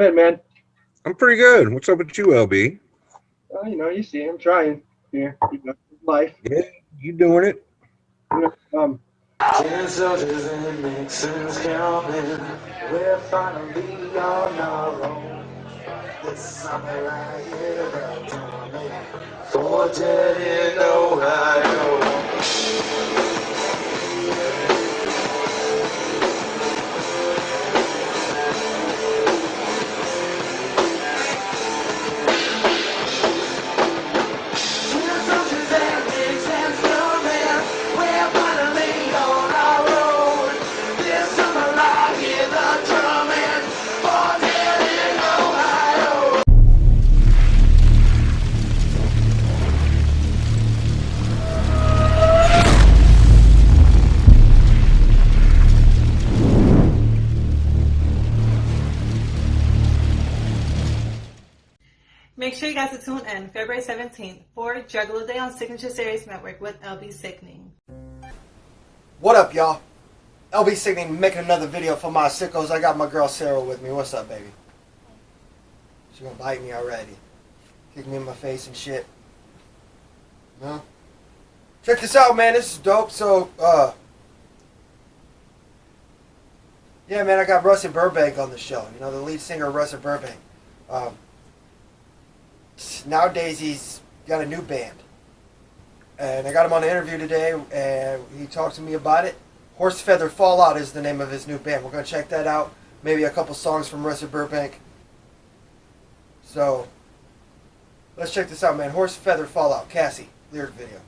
been, man? I'm pretty good. What's up with you, LB? You see, I'm trying here. Life. Yeah, you doing it? Ten soldiers and Nixon's coming. We're finally on our own. This summer I hear about Tommy. For dead in Ohio. Make sure you guys are tuned in February 17th for Juggalo Day on Signature Series Network with LB Sickning. What up, y'all? LB Sickning making another video for my sickos. I got my girl Sarah with me. What's up, baby? She's gonna bite me already. Kick me in my face and shit. No? Check this out, man. This is dope. So, yeah, man, I got Russett Burbank on the show. You know, the lead singer, Russett Burbank. Nowadays, he's got a new band. And I got him on an interview today, and he talked to me about it. Horse Feather Fallout is the name of his new band. We're going to check that out. Maybe a couple songs from Russett Burbank. So, let's check this out, man. Horse Feather Fallout. Cassie, lyric video.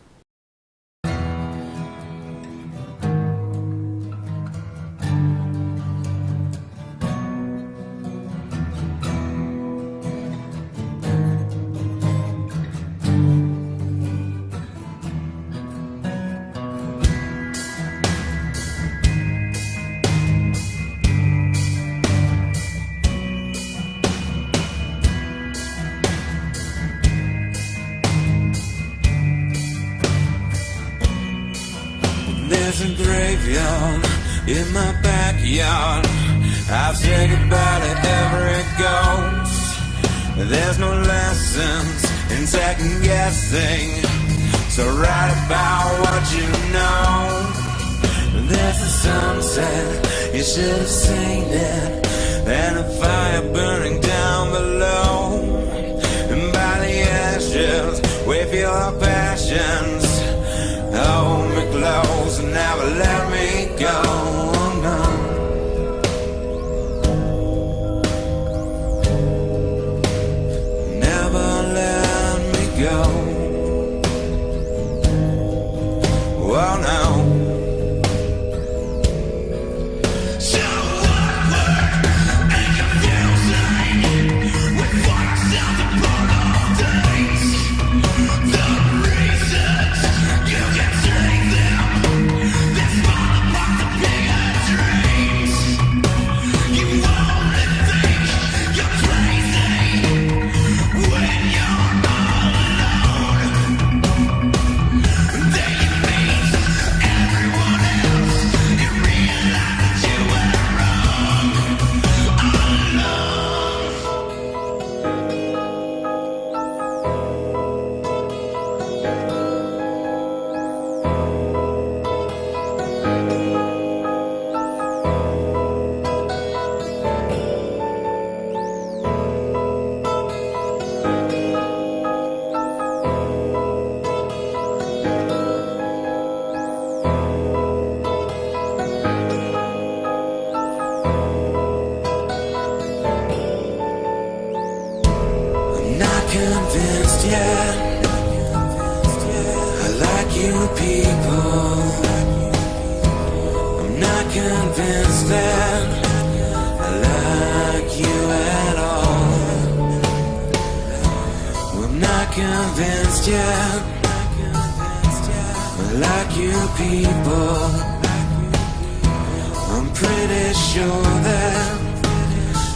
There's a graveyard in my backyard. I've said goodbye to every ghost. There's no lessons in second guessing, so write about what you know. There's a sunset, you should have seen it, and a fire burning down below. And by the ashes we feel our passions. Hold me close and never let me go. No. Never let me go. Oh no. Convinced yet, I like you people. I'm not convinced that I like you at all. I'm not convinced yet, I like you people. I'm pretty sure that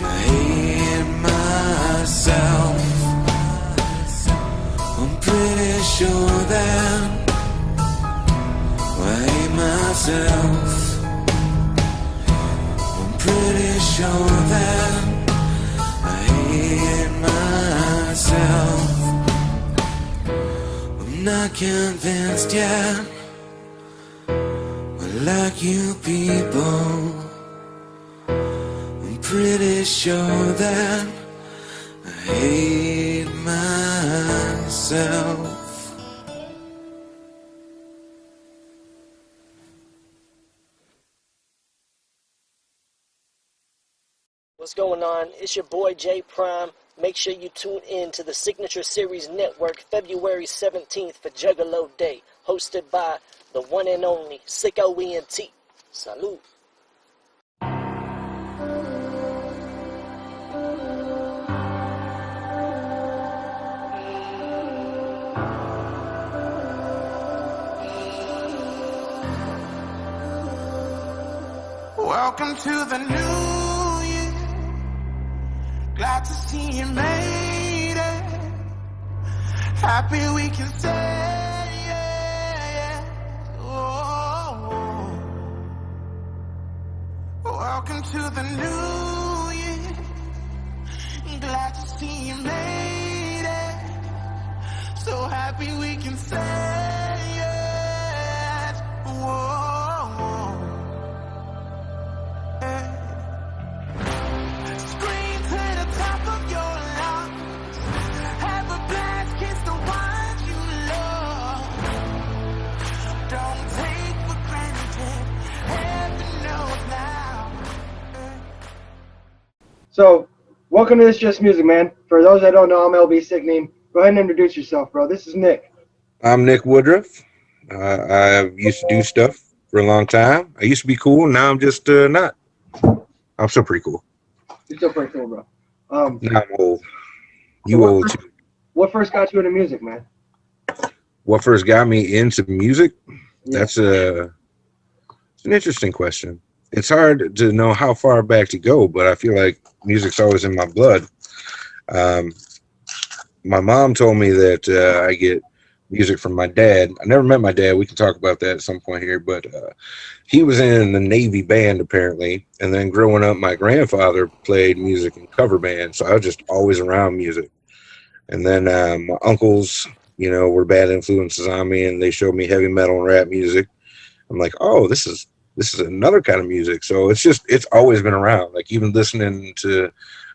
I hate myself. I'm pretty sure that I hate myself. I'm pretty sure that I convinced yet, but like you people, I'm pretty sure that I hate myself. What's going on? It's your boy J Prime. Make sure you tune in to the Signature Series Network February 17th for Juggalo Day, hosted by the one and only SicKKo ENT. Salute. Welcome to the new year. Glad to see you made it. Happy we can say it. Oh. Welcome to the new year. Glad to see you made it. So happy we can say it. Whoa. Scream to the top of your lungs. Have a blast, kiss the ones you love. Don't take for granted. Heaven knows now. So, welcome to This Just Music, man. For those that don't know, I'm LB Sickning. Go ahead and introduce yourself, bro. This is Nick. I'm Nick Woodruff. I used to do stuff for a long time. I used to be cool. Now I'm just not. I'm still pretty cool. You're still pretty cool, bro. Now I'm old. You old too. What first got you into music, man? What first got me into music? Yeah. That's it's an interesting question. It's hard to know how far back to go, but I feel like music's always in my blood. My mom told me that I get music from my dad. I never met my dad. We can talk about that at some point here, but he was in the Navy band apparently. And then growing up, my grandfather played music in cover bands, so I was just always around music. And then my uncles, you know, were bad influences on me, and they showed me heavy metal and rap music. I'm like, oh, this is another kind of music. So it's always been around. Like even listening to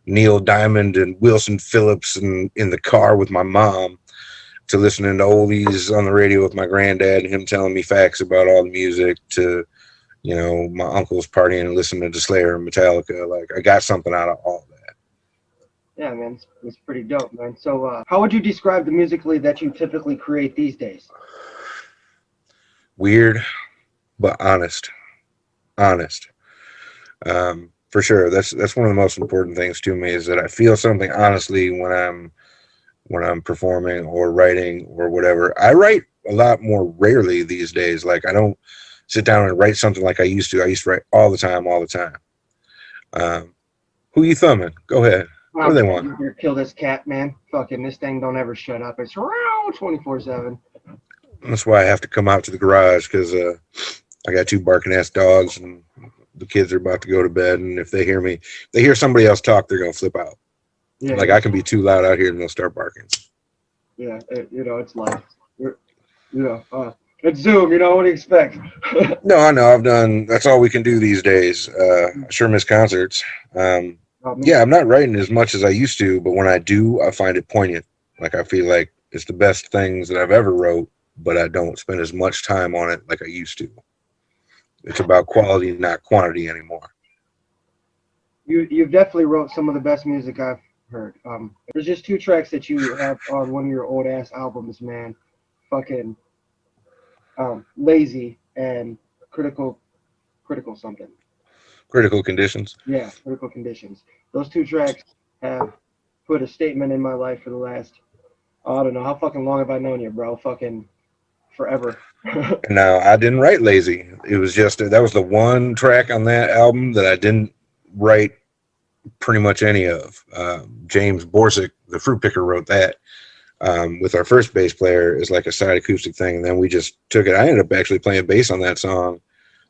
Neil Diamond and Wilson Phillips and in the car with my mom, to listening to oldies on the radio with my granddad and him telling me facts about all the music, to, you know, my uncles partying and listening to Slayer and Metallica. Like I got something out of all that. Yeah, man. It's pretty dope, man. So how would you describe the musically that you typically create these days? Weird, but honest. For sure. That's one of the most important things to me, is that I feel something honestly when I'm performing or writing or whatever. I write a lot more rarely these days. Like I don't sit down and write something like I used to. I used to write all the time. Who you thumbing? Go ahead. What do they want? Kill this cat, man. Fucking this thing don't ever shut up. It's around 24/7. That's why I have to come out to the garage, because I got two barking ass dogs, and the kids are about to go to bed. And if they hear somebody else talk, they're gonna flip out. Yeah, like I can be too loud out here and they'll start barking. Yeah, it's life. It's Zoom. You know what do you expect? No, I know. That's all we can do these days. I sure miss concerts. Yeah, I'm not writing as much as I used to, but when I do, I find it poignant. Like I feel like it's the best things that I've ever wrote, but I don't spend as much time on it like I used to. It's about quality, not quantity anymore. You've definitely wrote some of the best music I've heard. There's just two tracks that you have on one of your old ass albums, man. Fucking Lazy and Critical something. Critical Conditions. Yeah, Critical Conditions. Those two tracks have put a statement in my life for the last, I don't know, how fucking long have I known you, bro? Fucking forever. No, I didn't write Lazy. It was just, that was the one track on that album that I didn't write pretty much any of. James Borsick, the fruit picker, wrote that with our first bass player as like a side acoustic thing, and then we just took it. I ended up actually playing bass on that song.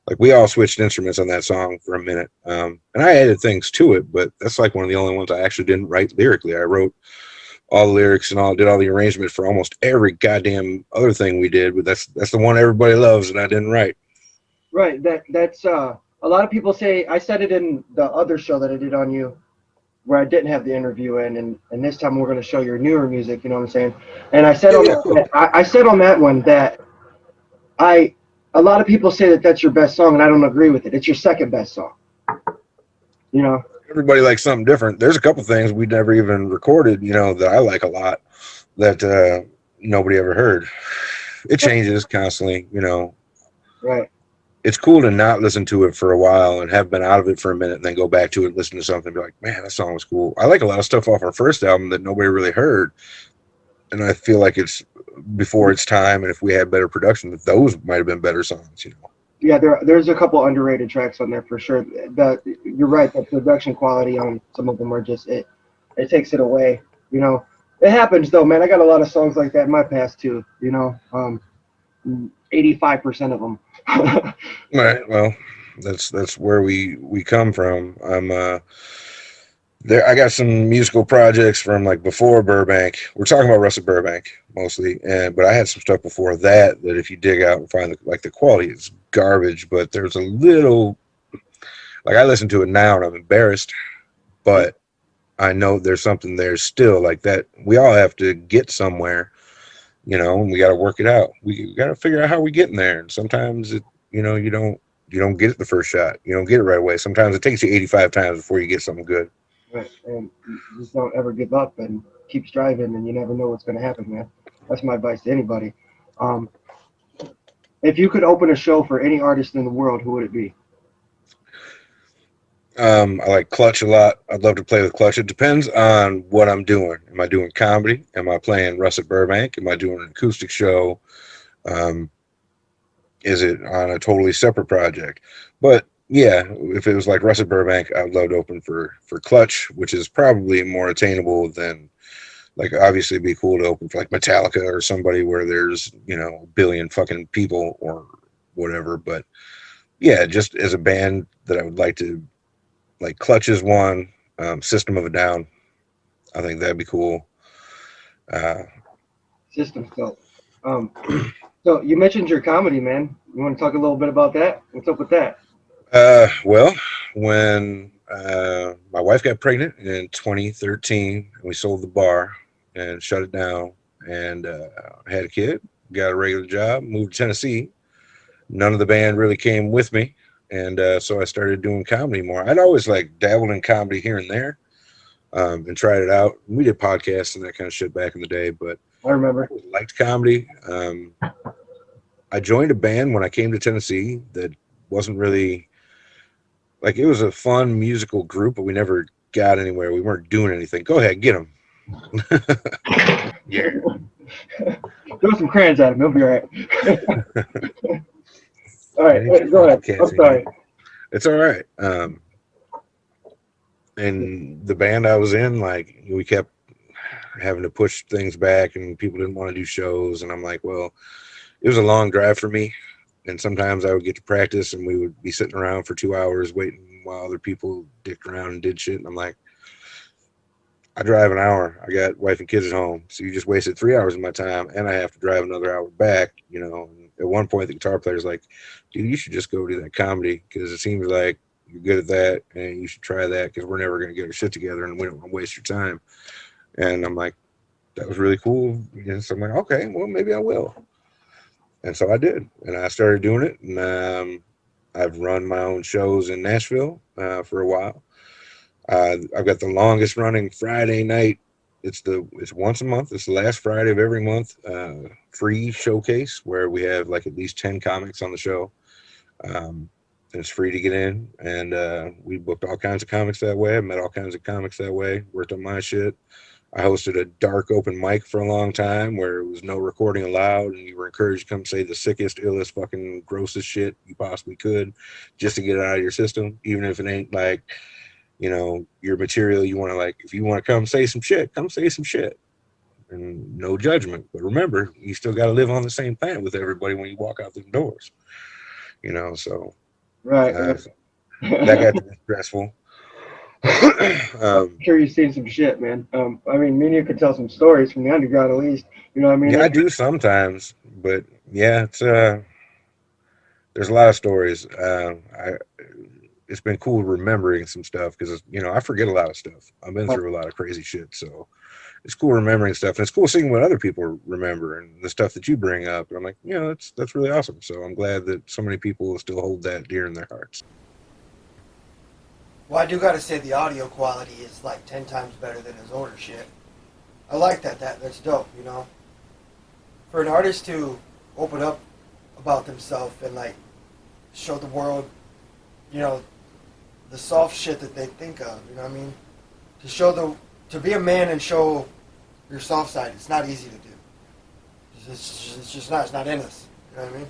Like we all switched instruments on that song for a minute, and I added things to it, but that's like one of the only ones I actually didn't write lyrically. I wrote all the lyrics and all, did all the arrangement for almost every goddamn other thing we did, but that's the one everybody loves that I didn't write. Right. That's a lot of people say, I said it in the other show that I did on you, where I didn't have the interview in, and this time we're going to show your newer music. You know what I'm saying? And I said Cool. I said on that one that a lot of people say that that's your best song, and I don't agree with it. It's your second best song. You know. Everybody likes something different. There's a couple things we never even recorded, that I like a lot that nobody ever heard. It changes constantly, Right. It's cool to not listen to it for a while and have been out of it for a minute and then go back to it, listen to something and be like, man, that song was cool. I like a lot of stuff off our first album that nobody really heard. And I feel like it's before its time. And if we had better production, those might have been better songs, Yeah, there's a couple underrated tracks on there for sure. You're right, the production quality on some of them are just it takes it away. It happens though, man. I got a lot of songs like that in my past too. 85% of them. Right. Well, that's where we come from. I'm there. I got some musical projects from like before Burbank. We're talking about Russett Burbank mostly, but I had some stuff before that if you dig out and find the quality is garbage. But there's a little, like, I listen to it now and I'm embarrassed, but I know there's something there still like that. We all have to get somewhere, and we got to work it out. We got to figure out how we get in there. And sometimes you don't get it the first shot. You don't get it right away. Sometimes it takes you 85 times before you get something good. Right. And you just don't ever give up and keep striving, and you never know what's going to happen, man. That's my advice to anybody. If you could open a show for any artist in the world, who would it be? I like Clutch a lot. I'd love to play with Clutch. It depends on what I'm doing. Am I doing comedy? Am I playing Russett Burbank? Am I doing an acoustic show? Is it on a totally separate project? But yeah, if it was like Russett Burbank, I'd love to open for Clutch, which is probably more attainable than, like, obviously it'd be cool to open for like Metallica or somebody where there's, a billion fucking people or whatever. But yeah, just as a band that I would like to, like, Clutch is one, System of a Down. I think that'd be cool. System's dope. So you mentioned your comedy, man. You want to talk a little bit about that? What's up with that? Well, when my wife got pregnant in 2013, we sold the bar and shut it down, and had a kid, got a regular job, moved to Tennessee. None of the band really came with me. And so I started doing comedy more. I'd always like dabbled in comedy here and there, and tried it out. We did podcasts and that kind of shit back in the day, but I remember. I liked comedy. I joined a band when I came to Tennessee that wasn't really, like, it was a fun musical group, but we never got anywhere. We weren't doing anything. Go ahead, get them. Yeah. Throw some crayons at him. He'll be all right. All right, go ahead. I'm sorry. It's all right. And the band I was in, like, we kept having to push things back and people didn't want to do shows. And I'm like, well, it was a long drive for me. And sometimes I would get to practice and we would be sitting around for 2 hours waiting while other people dicked around and did shit. And I'm like, I drive an hour. I got wife and kids at home. So you just wasted 3 hours of my time and I have to drive another hour back, And at one point, the guitar player's like, dude, you should just go do that comedy because it seems like you're good at that and you should try that because we're never going to get our shit together and we don't want to waste your time. And I'm like, that was really cool. So I'm like, okay, well, maybe I will. And so I did. And I started doing it. And I've run my own shows in Nashville for a while. I've got the longest running Friday night. It's once a month. It's the last Friday of every month. Free showcase where we have like at least 10 comics on the show. And it's free to get in. And we booked all kinds of comics that way. I met all kinds of comics that way. Worked on my shit. I hosted a dark open mic for a long time where it was no recording allowed, and you were encouraged to come say the sickest, illest, fucking grossest shit you possibly could just to get it out of your system, even if it ain't like, your material. You want to, like, if you want to come say some shit, come say some shit. And no judgment. But remember, you still got to live on the same planet with everybody when you walk out the doors. So. Right. That got to be stressful. I'm sure you've seen some shit, man. I mean, me and you could tell some stories from the underground at least. You know what I mean? Yeah, I do sometimes, but yeah, it's there's a lot of stories. It's been cool remembering some stuff because I forget a lot of stuff. I've been through a lot of crazy shit, so it's cool remembering stuff, and it's cool seeing what other people remember and the stuff that you bring up. And I'm like, that's really awesome. So I'm glad that so many people still hold that dear in their hearts. Well, I do gotta say the audio quality is like 10 times better than his older shit. I like that. That's dope, you know? For an artist to open up about themselves and like show the world, the soft shit that they think of, you know what I mean? To be a man and show your soft side, it's not easy to do. It's just not. It's not in us, you know what I mean?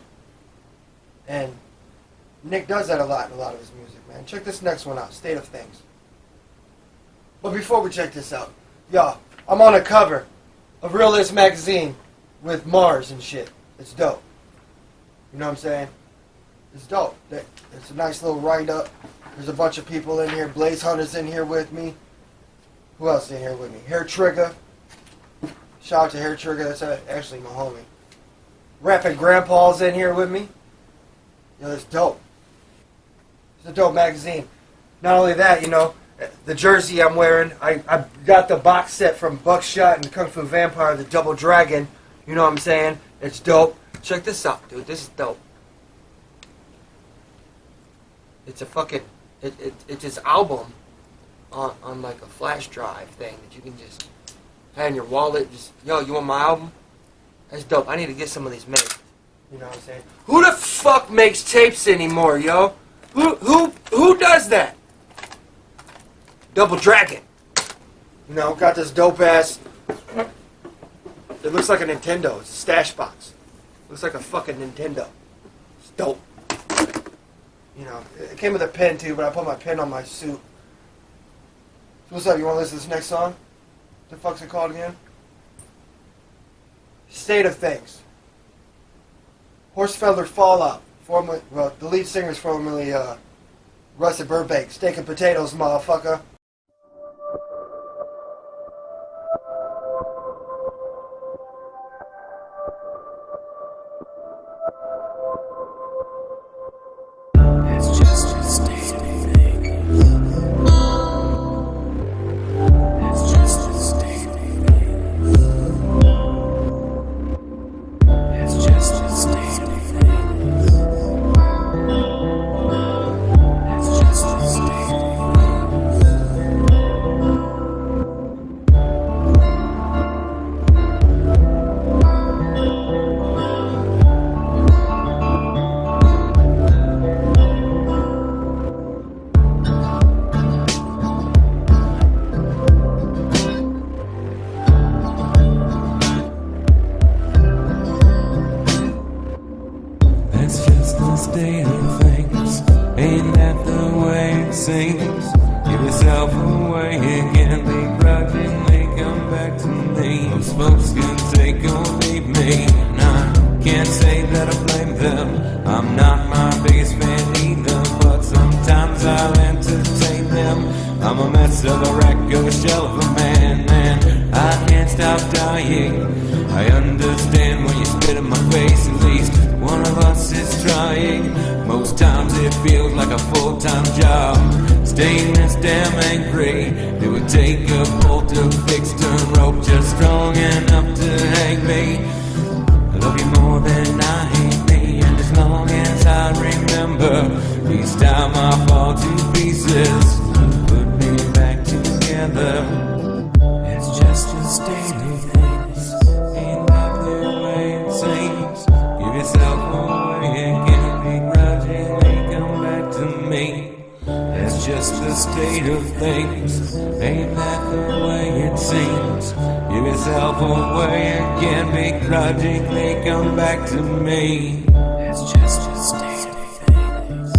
And Nick does that a lot in a lot of his music, man. Check this next one out, State of Things. But before we check this out, y'all, I'm on a cover of Realist magazine with Mars and shit. It's dope. You know what I'm saying? It's dope. It's a nice little write-up. There's a bunch of people in here. Blaze Hunter's in here with me. Who else is in here with me? Hair Trigger. Shout out to Hair Trigger. That's actually my homie. Rapping Grandpa's in here with me. That's dope. It's a dope magazine. Not only that, the jersey I'm wearing, I got the box set from Buckshot and Kung Fu Vampire, the Double Dragon. You know what I'm saying? It's dope. Check this out, dude. This is dope. It's a fucking... It's this album on like a flash drive thing that you can just have in your wallet. Yo, you want my album? That's dope. I need to get some of these made. You know what I'm saying? Who the fuck makes tapes anymore, yo? Who does that? Double Dragon. Got this dope ass... It looks like a Nintendo. It's a stash box. Looks like a fucking Nintendo. It's dope. It came with a pen too, but I put my pen on my suit. So what's up? You want to listen to this next song? What the fuck's it called again? State of Things. Horsefeller Fallout. The lead singer is formerly Russett Burbank. Steak and potatoes, motherfucker. State of things, ain't that the way it seems? Give yourself away again, begrudgingly come back to me. Most folks can take or leave me, and I can't say that I blame them. I'm not my biggest fan either, but sometimes I'll entertain them. I'm a mess of a wreck of a shell of a man, and I can't stop dying. I understand when you spit in my face, at least one of us is trying. Most times it feels like a full-time job, staying this damn angry. It would take a bolt of fixed turn rope just strong enough to hang me. I love you more than I hate me, and as long as I remember, each time I fall to pieces, put me back together. It's just a state of things, ain't that the way it seems? Give yourself away again, begrudgingly come back to me. It's just a state of things, ain't that the way it seems? Give yourself away again, begrudgingly come back to me. It's just a state of things.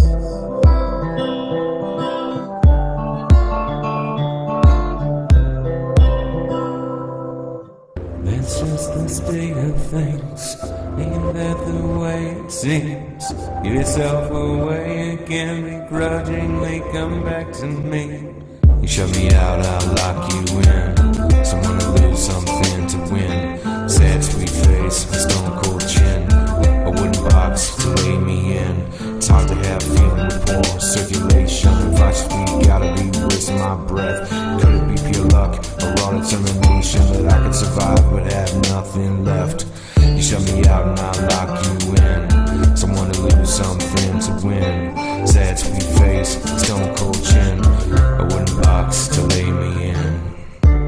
It's just the state of things, ain't that the way it seems? Give yourself away again, begrudgingly come back to me. You shut me out, I'll lock you in. Someone to lose, something to win. Sad sweet face, a stone cold chin, a wooden box to lay me in. It's hard to have feeling with poor circulation. If I speak, gotta be wasting my breath. Could it be pure luck or raw determination that I could survive but have nothing left? You shut me out and I'll lock you in. Someone to lose, something to win. Sad sweet face, stone cold chin, a wooden box to lay me in.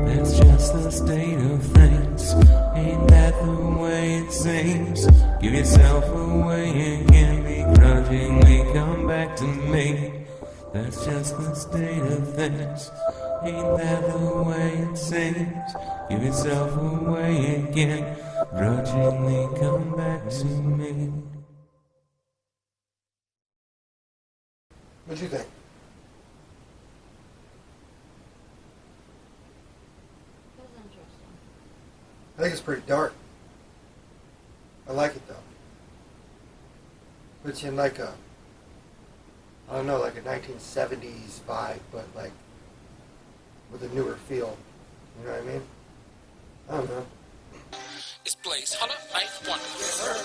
That's just the state of things. Ain't that the way it seems? Give yourself away again, begrudgingly come back to me. That's just the state of things. Ain't that the way it seems? Give yourself away again, grudgingly come back to me. What you think? That's interesting. I think it's pretty dark. I like it though. Puts you in like a, I don't know, like a 1970s vibe, but like with a newer feel. You know what I mean? I don't know. It's Blaze, Hunter, Knife, Wonder. Yes, sir.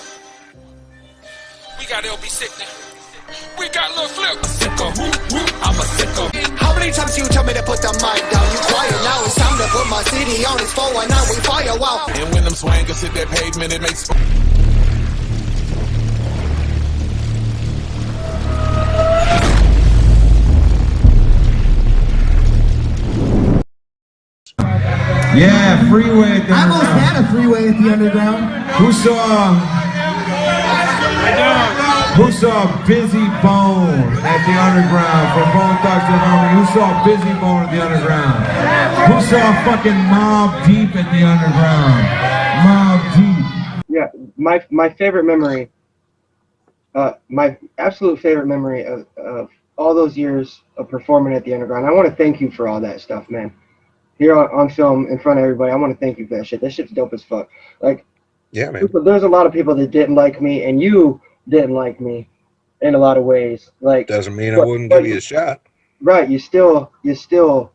We got LB Sickning. We got Lil Flip. SicKKo, I'm a SicKKo. How many times you tell me to put the mic down? You quiet now, it's time to put my CD on. It's 419, we fire, wow. And when them swangers hit that pavement, it makes... Yeah, freeway at the I almost underground. had a freeway at the underground. Who saw Busy Bone at the underground from Bone Thugs and Harmony? Who saw Busy Bone at the underground? Who saw fucking Mob Deep at the underground? Mob Deep. Yeah, my favorite memory, my absolute favorite memory of all those years of performing at the underground. I want to thank you for all that stuff, man. Here on film in front of everybody, I want to thank you for that shit. That shit's dope as fuck. Like, Yeah, man. there's a lot of people that didn't like me, and you didn't like me in a lot of ways. Like, Doesn't mean I wouldn't give you a shot. right? You still, no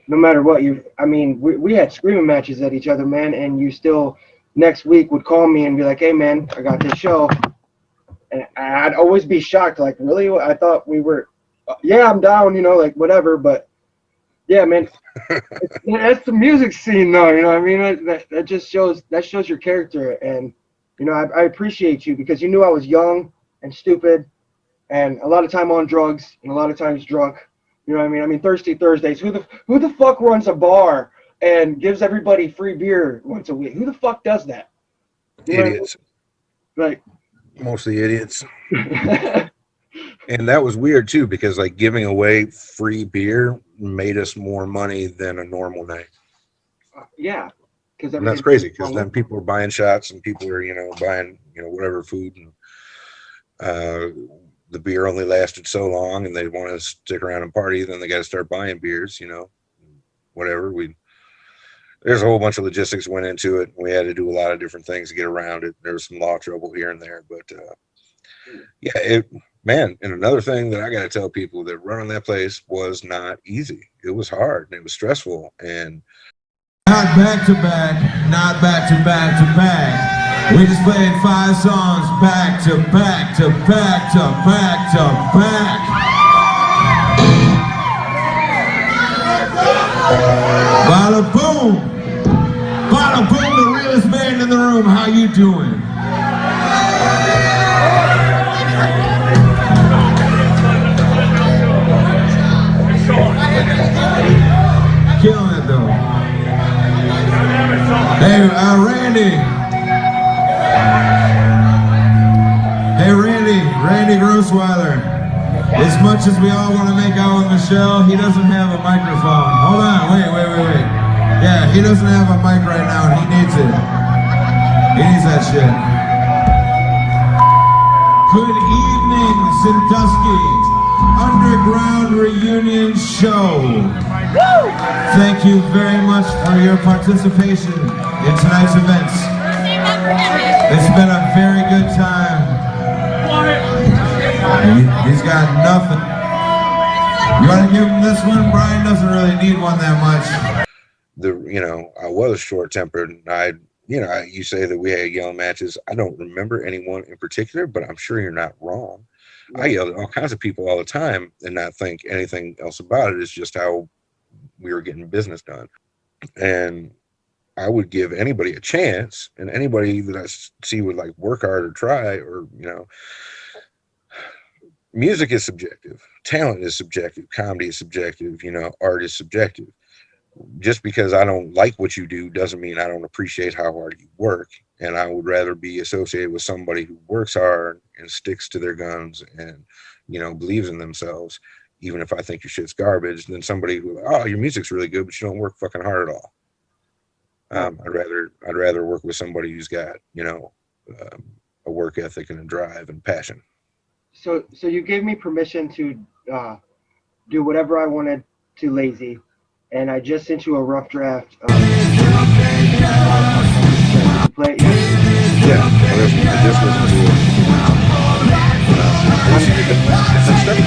matter what I mean, we had screaming matches at each other, man, and you still next week would call me and be like, "Hey, man, I got this show," and I'd always be shocked, like, really? I thought we were, yeah, I'm down, you know, like whatever, but. Yeah, man, that's the music scene, though. You know what I mean? That just shows your character, and you know I appreciate you because you knew I was young and stupid, and a lot of time on drugs and a lot of times drunk. You know what I mean? I mean, Thirsty Thursdays. Who the fuck runs a bar and gives everybody free beer once a week? Who the fuck does that? You know Idiots. what I mean? Mostly idiots. And that was weird too, because like giving away free beer made us more money than a normal night. Yeah, because And that's crazy because then people are buying shots and people are, you know, buying, you know, whatever food, and the beer only lasted so long and they want to stick around and party, then they got to start buying beers, you know, whatever. There's a whole bunch of logistics went into it. We had to do a lot of different things to get around it. There was some law trouble here and there, but yeah, man, and another thing that I got to tell people, that running that place was not easy. It was hard and it was stressful, and Not back to back, not back to back to back. We just played 5 songs back to back to back to back to back. Bada boom! Bada boom, the realest band in the room. How you doing? Killing it though. Hey, Randy. Hey, Randy Grossweiler. As much as we all want to make out with Michelle, he doesn't have a microphone. Hold on, wait. Yeah, he doesn't have a mic right now, and he needs it. He needs that shit. Good evening, Sandusky Underground Reunion Show. Thank you very much for your participation in tonight's events. It's been a very good time. He's got nothing. You want to give him this one? Brian doesn't really need one that much. I was short-tempered, and you say that we had yelling matches. I don't remember anyone in particular, but I'm sure you're not wrong. I yelled at all kinds of people all the time and not think anything else about it. It's just how we were getting business done. And I would give anybody a chance, and anybody that I see would like work hard or try, or music is subjective, talent is subjective, comedy is subjective, art is subjective. Just because I don't like what you do doesn't mean I don't appreciate how hard you work. And I would rather be associated with somebody who works hard and sticks to their guns and believes in themselves, even if I think your shit's garbage, than somebody who, oh, your music's really good, but you don't work fucking hard at all. I'd rather work with somebody who's got a work ethic and a drive and passion. So you gave me permission to do whatever I wanted to Lazy, and I just sent you a rough draft. Play it yet? Yeah, I just listened to it. I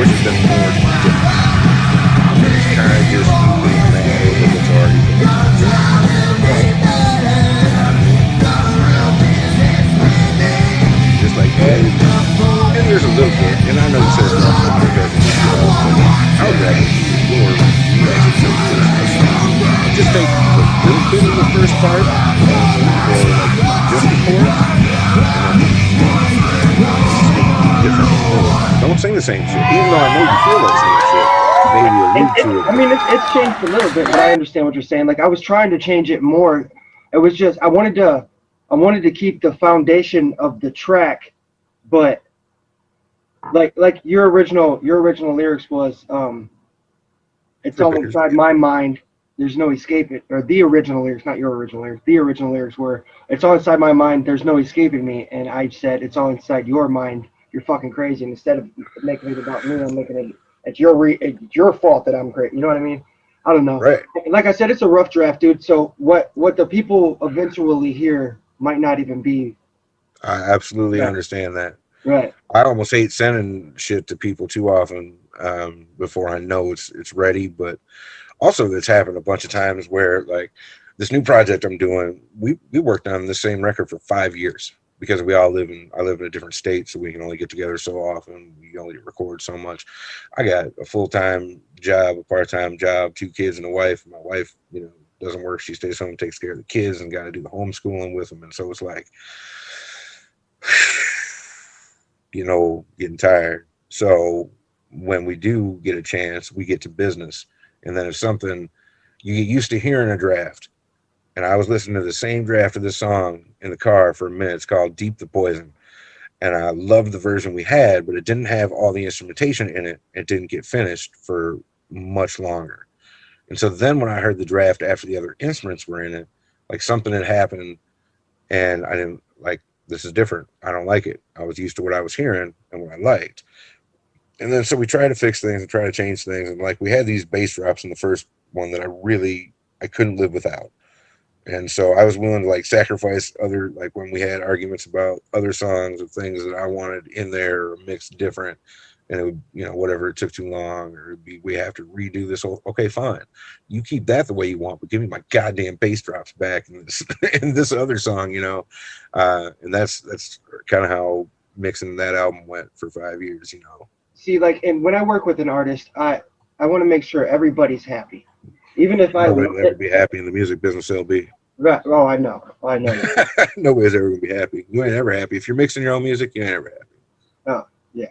wish it's been more different. It's kind of just it's already just like and there's a little bit, and I know it says nothing because I would rather your just take a little bit of the first part, or just the chorus, different. Don't sing the same shit, even though I know you feel that same shit. Maybe allude to it. I mean, it's changed a little bit, but I understand what you're saying. Like, I was trying to change it more. It was just I wanted to keep the foundation of the track, but like your original lyrics was it's all inside my mind. There's no escaping it. Or the original lyrics, not your original lyrics. The original lyrics were, it's all inside my mind. There's no escaping me. And I said, it's all inside your mind. You're fucking crazy. And instead of making it about me, I'm making it, it's your fault that I'm crazy. You know what I mean? I don't know. Right. Like I said, it's a rough draft, dude. So what the people eventually hear might not even be. I absolutely understand that. Right. I almost hate sending shit to people too often before I know it's ready, but also that's happened a bunch of times where like this new project I'm doing, we worked on the same record for 5 years because I live in a different state, so we can only get together so often. We only record so much. I got a full-time job, a part-time job, 2 kids and a wife. My wife, doesn't work. She stays home, takes care of the kids, and got to do the homeschooling with them. And so it's like, getting tired. So when we do get a chance, we get to business. And then if something, you get used to hearing a draft. And I was listening to the same draft of this song in the car for a minute. It's called Deep the Poison. And I loved the version we had, but it didn't have all the instrumentation in it. It didn't get finished for much longer. And so then when I heard the draft after the other instruments were in it, like something had happened and I didn't like, this is different. I don't like it. I was used to what I was hearing and what I liked. And then so we try to fix things and try to change things. And like we had these bass drops in the first one that I couldn't live without. And so I was willing to like sacrifice other, like when we had arguments about other songs or things that I wanted in there or mixed different. And it would, whatever, it took too long, or we have to redo this whole, okay, fine. You keep that the way you want, but give me my goddamn bass drops back in this other song, and that's kind of how mixing that album went for 5 years, See, like, and when I work with an artist, I want to make sure everybody's happy. Even if Nobody will ever be happy in the music business, LB. Right. Oh, I know. Nobody's ever going to be happy. You ain't ever happy. If you're mixing your own music, you ain't ever happy. Oh, yeah.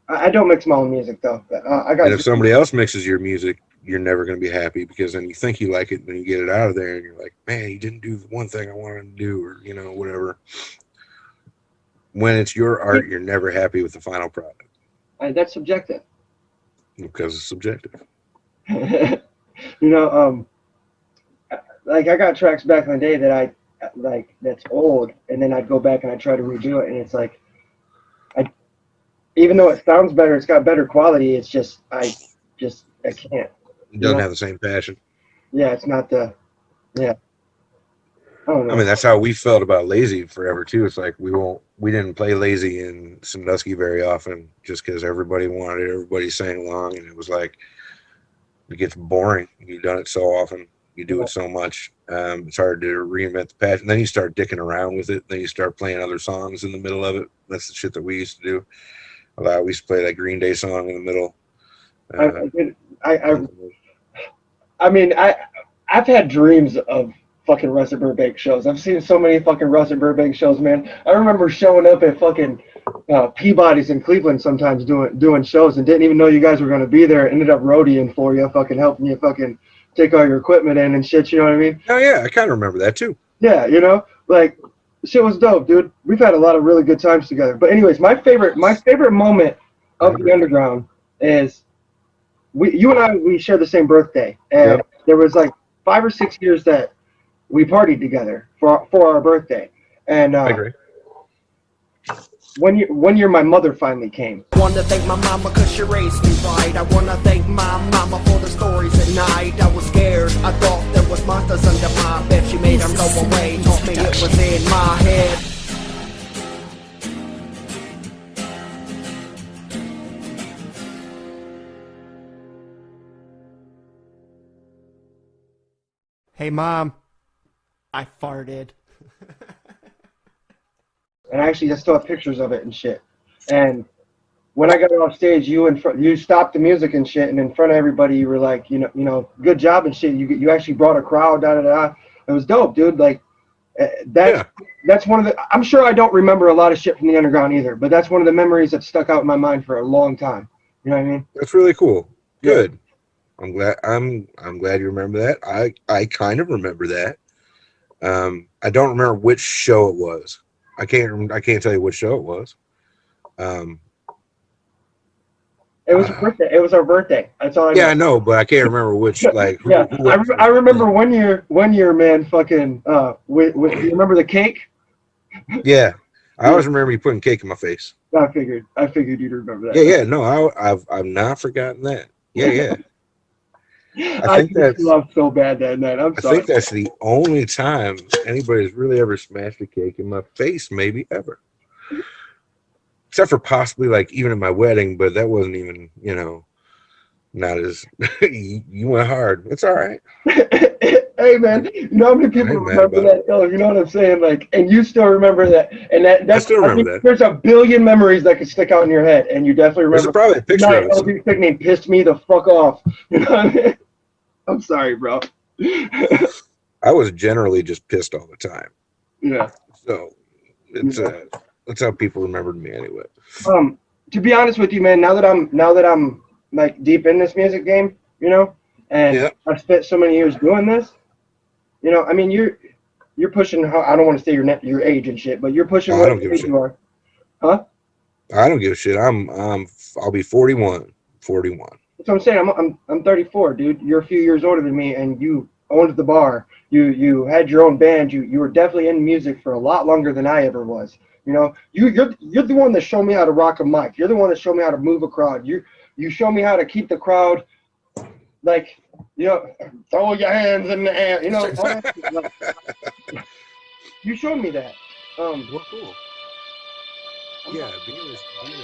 I don't mix my own music, though. And if somebody else mixes your music, you're never going to be happy, because then you think you like it, and then you get it out of there, and you're like, man, you didn't do the one thing I wanted to do, or, whatever. When it's your art, you're never happy with the final product. That's subjective. Because it's subjective. Like I got tracks back in the day that I like that's old, and then I'd go back and I try to redo it, and it's like, even though it sounds better, it's got better quality. It's just I can't. It doesn't have the same passion. Yeah, it's not the. Yeah. Oh no. I mean, that's how we felt about Lazy forever too. It's like we didn't play Lazy in Sandusky very often just because everybody wanted it, everybody sang along, and it was like it gets boring. You've done it so often, you do it so much. It's hard to reinvent the passion. Then you start dicking around with it. Then you start playing other songs in the middle of it. That's the shit that we used to do. We used to play that Green Day song in the middle. I mean, I've had dreams of fucking Russett Burbank shows. I've seen so many fucking Russett Burbank shows, man. I remember showing up at fucking Peabody's in Cleveland sometimes doing shows and didn't even know you guys were going to be there. Ended up roadieing for you, fucking helping you fucking take all your equipment in and shit, you know what I mean? Oh, yeah, I kind of remember that, too. Yeah, you know? Like, shit was dope, dude. We've had a lot of really good times together. But anyways, my favorite moment of the underground is you and I, we share the same birthday. And there was like 5 or 6 years that we partied together for our birthday. And I agree. One year my mother finally came. I wanna thank my mama cause she raised me right. I wanna thank my mama for the stories at night. I was scared, I thought there was monsters under my bed. She made them go away, told me it was in my head. Hey mom, I farted. And actually, I still have pictures of it and shit. And when I got off stage, you stopped the music and shit, and in front of everybody, you were like, you know, good job and shit. You actually brought a crowd, da da da. It was dope, dude. Like that's one of the. I'm sure I don't remember a lot of shit from the underground either, but that's one of the memories that stuck out in my mind for a long time. You know what I mean? That's really cool. Good. I'm glad. I'm glad you remember that. I kind of remember that. I don't remember which show it was. I can't tell you which show it was. It was our birthday. It was our birthday. That's all I know. Yeah, I know, but I can't remember which. Like, yeah, I remember one year, man. Fucking, you remember the cake? Yeah, I always remember you putting cake in my face. I figured you'd remember that. Yeah. No, I've not forgotten that. Yeah. I think that's loved so bad that night. I'm sorry. I think that's the only time anybody's really ever smashed a cake in my face, maybe ever. Except for possibly like even at my wedding, but that wasn't even, not as you went hard. It's all right. Hey man, you know how many people remember that though? You know what I'm saying? Like, and you still remember that, and that's I still remember that. There's a billion mememories that could stick out in your head, and you definitely remember. There's probably a picture of it. LB Sickning pissed me the fuck off. You know what I mean? I'm sorry, bro. I was generally just pissed all the time. Yeah. So it's that's how people remembered me anyway. To be honest with you, man, now that I'm like deep in this music game, and I've spent so many years doing this, I mean, you're pushing. I don't want to say your age and shit, but you're pushing. I don't give a shit. You are. Huh? I don't give a shit. I'll be 41. 41. That's what I'm saying. I'm 34, dude. You're a few years older than me, and you owned the bar. You had your own band. You were definitely in music for a lot longer than I ever was. You're the one that showed me how to rock a mic. You're the one that showed me how to move a crowd. You show me how to keep the crowd, like, throw your hands in the air. You showed me that. Well, cool. Yeah, being a showman is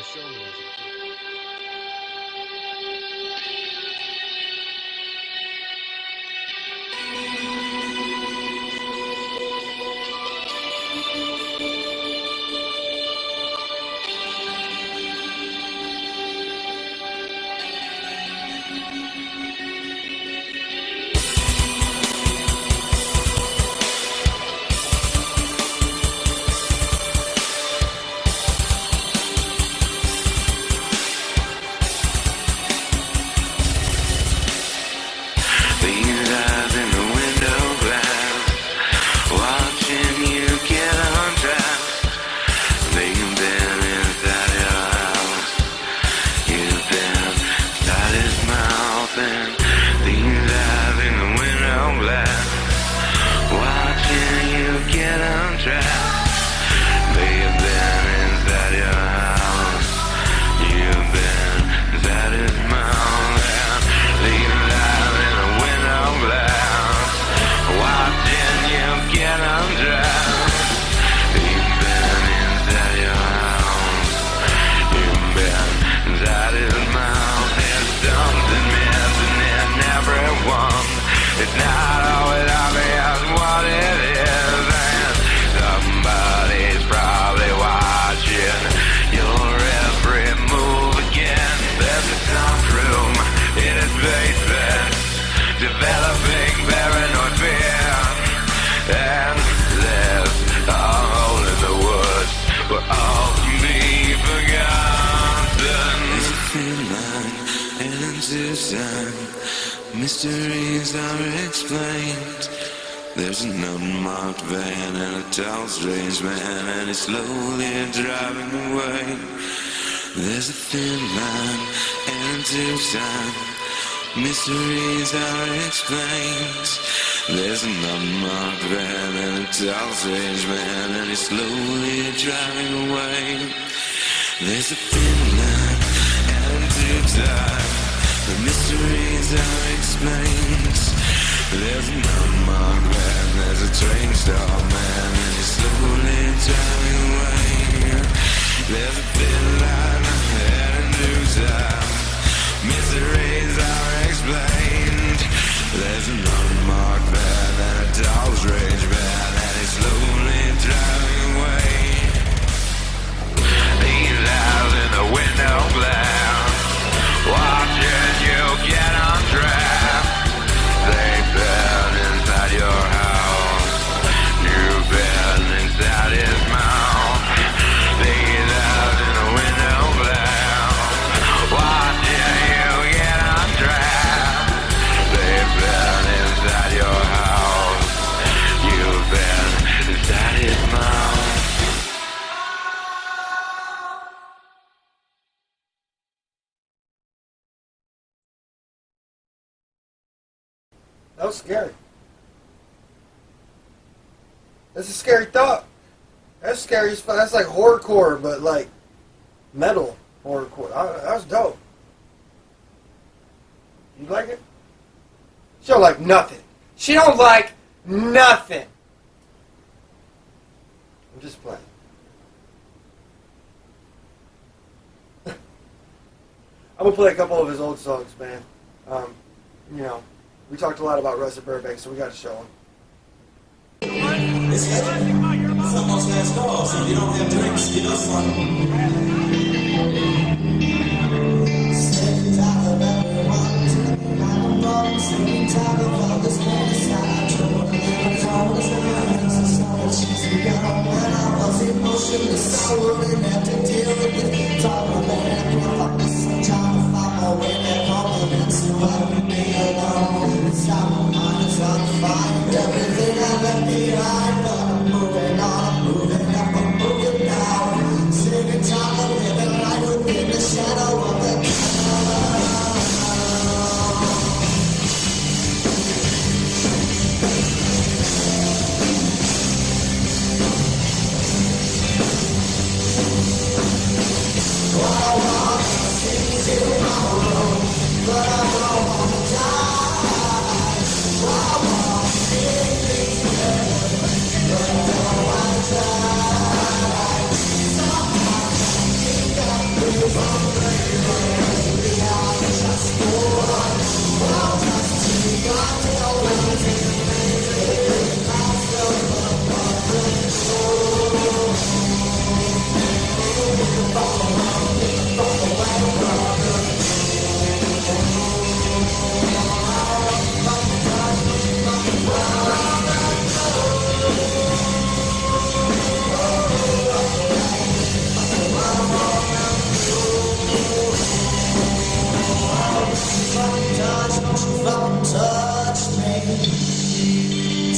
what it is, and somebody's probably watching your every move again. There's a sound room in his basement, developing paranoid fear, and there's a hole in the woods where all can be forgotten. There's a thin line and into time, mysteries are explained. There's an unmarked van and a tall strange man, and he's slowly driving away. There's a thin line and into time, mysteries are explained. There's an unmarked van and a tall strange man, and he's slowly driving away. There's a thin line and into time, the mysteries are explained. There's an unmarked van, there's a train star man, and he's slowly driving away. There's a thin line and into time, mysteries are explained. There's an unmarked van and a tall strange man, and he's slowly driving away. These eyes in the window glass, watching you get on track. They've been inside your house, you've been inside his mouth. These eyes in the window glass, watching you get on track. They've been inside your house, you've been inside his mouth. That was scary. That's a scary thought. That's scary as fuck. That's like horrorcore, but like metal horrorcore. That was dope. You like it? She don't like nothing. She don't like nothing. I'm just playing. I'm gonna play a couple of his old songs, man. You know, we talked a lot about Russett Burbank, so we got to show him. It's almost last call, so if you don't have drinks, get us everything I left behind, but I'm moving on, I'm moving up, I'm moving down. Sick and tired of living life within the shadow of the I want to see tomorrow, but I don't want to die. I want to see but I don't want to die. Sometimes I think I move on, baby. I just go on. I'll just see until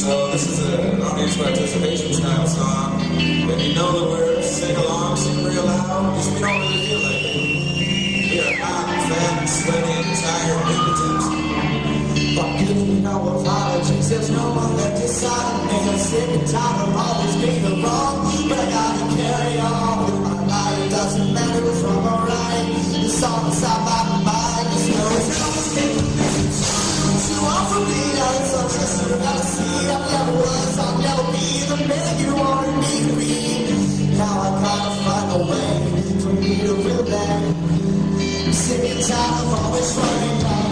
So this is an audience participation style song. If you know the words, sing along, sing real loud, just we don't really feel like it. We are hot, fat, sweaty, and tired, impotent. But give me no apologies, there's no one left inside of me. I'm sick and tired of always being wrong, but I gotta carry on with my life. It doesn't matter what's wrong or right. The song inside my mind is no escape. Too often me, I'm so just I gotta see. I never was, I'll never be the man you wanted me to be. Now I gotta find a way for me to feel that. I'm sick and tired of always running down.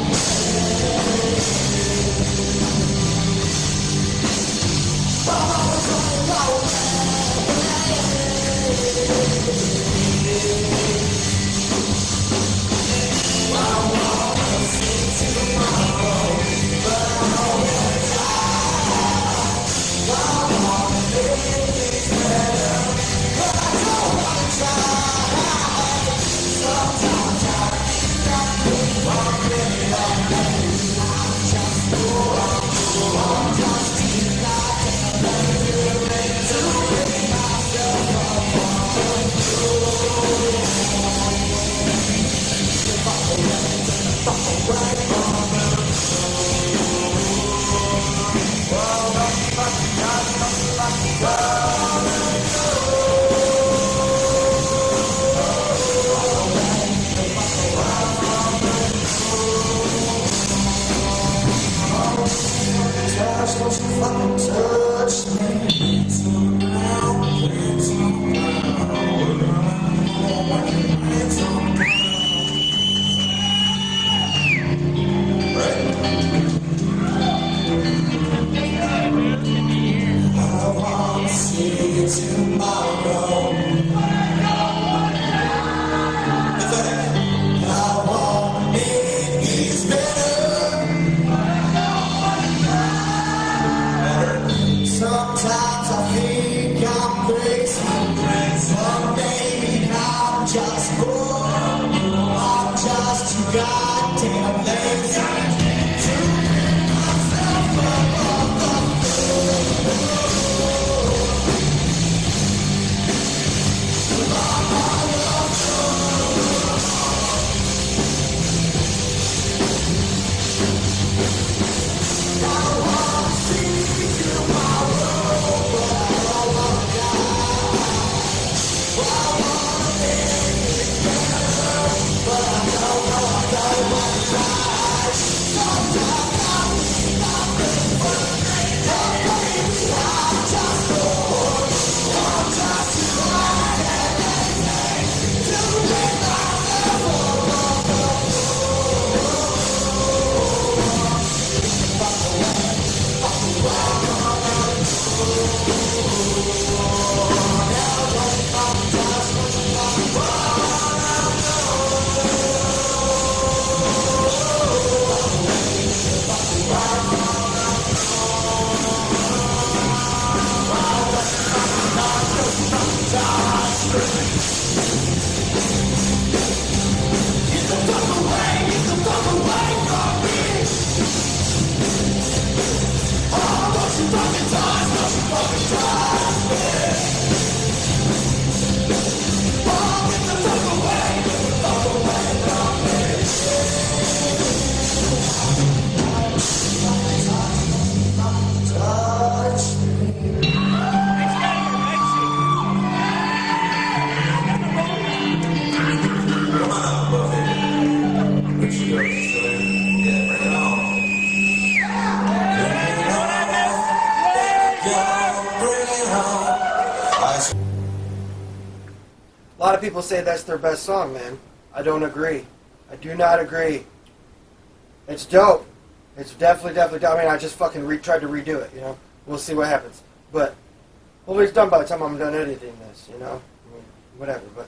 Sometimes I think I'm crazy, but maybe I'm just bored. I'm just too goddamn lazy to pick myself up off the floor. I wanna see tomorrow, but I don't wanna die. I wanna make it better, but I don't know, I don't wanna try. Sometimes I think I'm perfect, but maybe I'm just bored. I'm just too tired and lazy to pick myself up off the floor. A lot of people say that's their best song, man. I don't agree. I do not agree. It's dope. It's definitely dope. I mean, I just fucking tried to redo it, you know? We'll see what happens. But hopefully it's done by the time I'm done editing this, you know? I mean, whatever, but...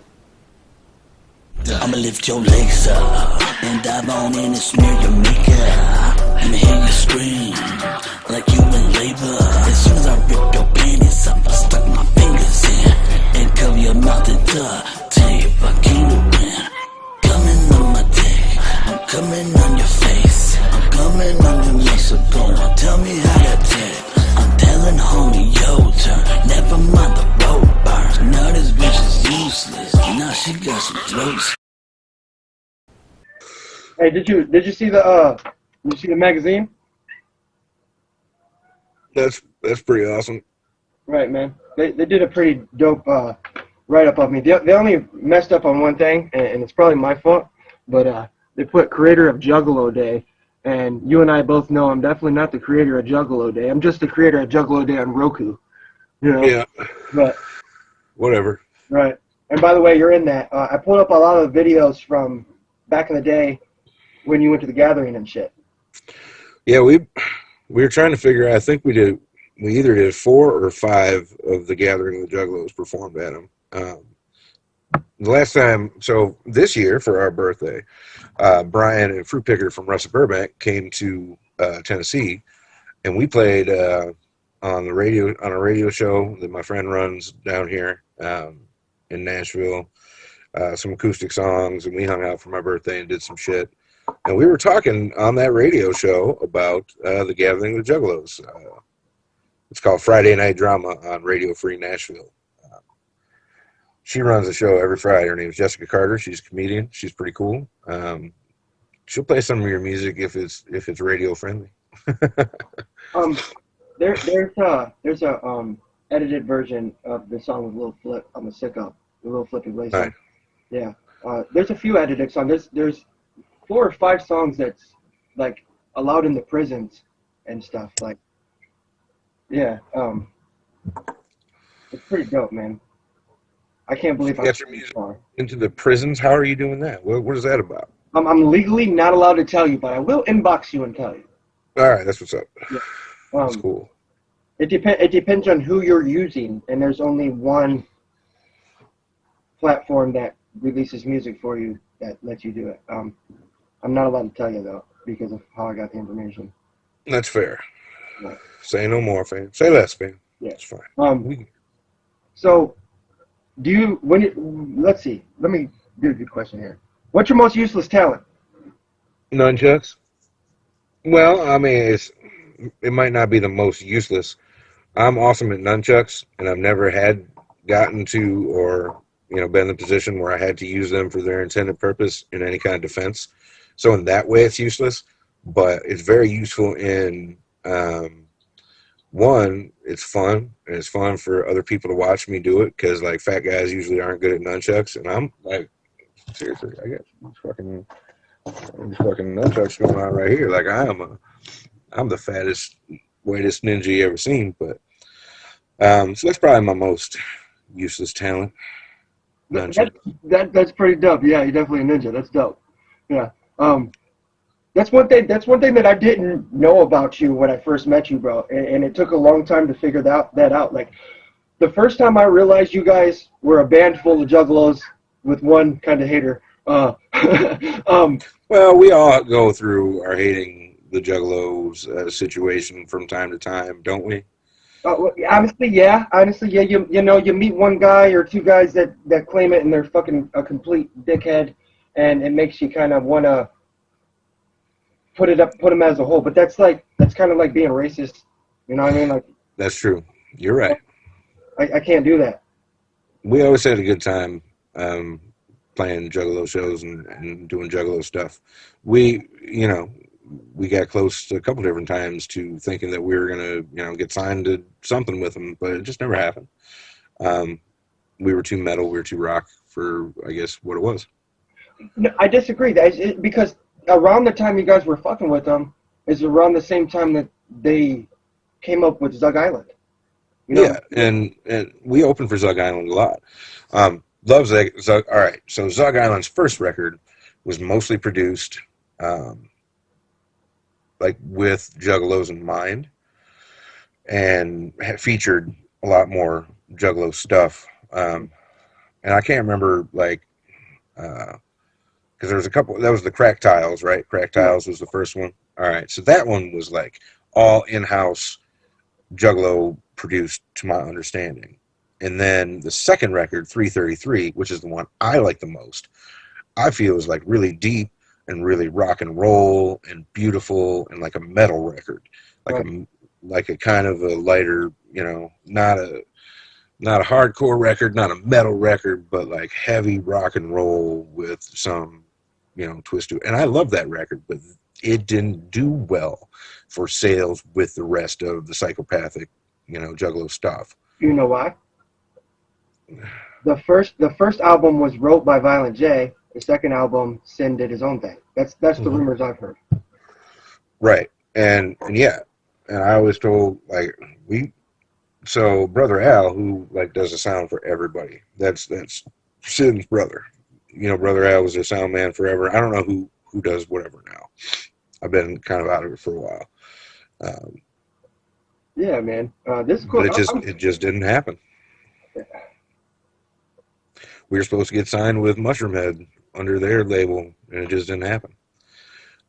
I'ma lift your legs up and dive on in and smear your makeup. I'ma hear you scream like you in labor. As soon as I rip your panties up, I stuck my fingers in and cover your mouth and tape. I came to win. Coming on my dick, I'm coming on your face. I'm coming on your legs, so go on, tell me how to tip. I'm telling homie, yo, turn. Never mind the road burns. Now this bitch is useless. Now she got some throats. Hey, did you see the magazine? That's pretty awesome. Right, man. They did a pretty dope write up of me. They only messed up on one thing, and it's probably my fault. But they put creator of Juggalo Day, and you and I both know I'm definitely not the creator of Juggalo Day. I'm just the creator of Juggalo Day on Roku. You know? Yeah. But whatever. Right. And by the way, you're in that. I pulled up a lot of videos from back in the day when you went to the gathering and shit. Yeah, we were trying to figure out. I think we either did 4 or 5 of the Gathering of the Juggalos performed at them. The last time, so this year for our birthday, Brian and Fruit Picker from Russett Burbank came to Tennessee, and we played on a radio show that my friend runs down here in Nashville. Some acoustic songs, and we hung out for my birthday and did some shit. And we were talking on that radio show about the Gathering of the Juggalos. It's called Friday Night Drama on Radio Free Nashville. She runs the show every Friday. Her name is Jessica Carter. She's a comedian. She's pretty cool. She'll play some of your music if it's radio friendly. There's a edited version of the song with Lil Flip on the SicKKo, the Lil Flippy Blade Nice. song. Yeah. There's a few edited songs. There's 4 or 5 songs that's like allowed in the prisons and stuff. Like, yeah. It's pretty dope, man. I can't believe Get your music into the prisons. How are you doing that? What is that about? I'm legally not allowed to tell you, but I will inbox you and tell you. All right, that's what's up. Yeah. That's cool. It depends on who you're using, and there's only one platform that releases music for you that lets you do it. I'm not allowed to tell you though because of how I got the information. That's fair. Yeah. Say no more, fam. Say less, fam. Yeah. It's fine. So, do you let's see. Let me do a good question here. What's your most useless talent? Nunchucks. Well, I mean, it might not be the most useless. I'm awesome at nunchucks, and I've never had gotten to or been in the position where I had to use them for their intended purpose in any kind of defense. So in that way, it's useless, but it's very useful in one, it's fun, and it's fun for other people to watch me do it because like fat guys usually aren't good at nunchucks, and I'm like, seriously, I got fucking nunchucks going on right here. Like I'm the fattest, weightest ninja you ever seen, but so that's probably my most useless talent. That's pretty dope. Yeah, you're definitely a ninja. That's dope. Yeah. That's one thing that I didn't know about you when I first met you, bro. And it took a long time to figure that out. Like the first time I realized you guys were a band full of juggalos with one kind of hater. Well, we all go through our hating the juggalos situation from time to time, don't we? Honestly, yeah. You meet one guy or 2 guys that claim it, and they're fucking a complete dickhead, and it makes you kind of want to put them as a whole. But that's kind of like being racist. You know what I mean? Like that's true. You're right. I can't do that. We always had a good time playing juggalo shows and doing juggalo stuff. We got close a couple different times to thinking that we were gonna get signed to something with them, but it just never happened. We were too metal, we were too rock for, I guess, what it was. No, I disagree. Because around the time you guys were fucking with them is around the same time that they came up with Zug Island. Yeah, and we opened for Zug Island a lot. Love Zug. All right, so Zug Island's first record was mostly produced like with juggalos in mind, and featured a lot more juggalo stuff. And I can't remember because there was a couple. That was the Crack Tiles, right? Crack Tiles was the first one. All right, so that one was like all in-house juggalo produced, to my understanding. And then the second record, 333, which is the one I like the most, I feel is like really deep and really rock and roll and beautiful and like a metal record, like a kind of a lighter, not a hardcore record, not a metal record, but like heavy rock and roll with some, twist to it. And I love that record, but it didn't do well for sales with the rest of the psychopathic, juggalo stuff. You know why? The first album was wrote by Violent J. The second album, Sin did his own thing. That's the rumors I've heard. Right, and yeah, and I was told so Brother Al, who does the sound for everybody. That's Sin's brother. Brother Al was a sound man forever. I don't know who does whatever now. I've been kind of out of it for a while. Yeah, man. This is cool. But it just didn't happen. Yeah. We were supposed to get signed with Mushroom Head under their label, and it just didn't happen.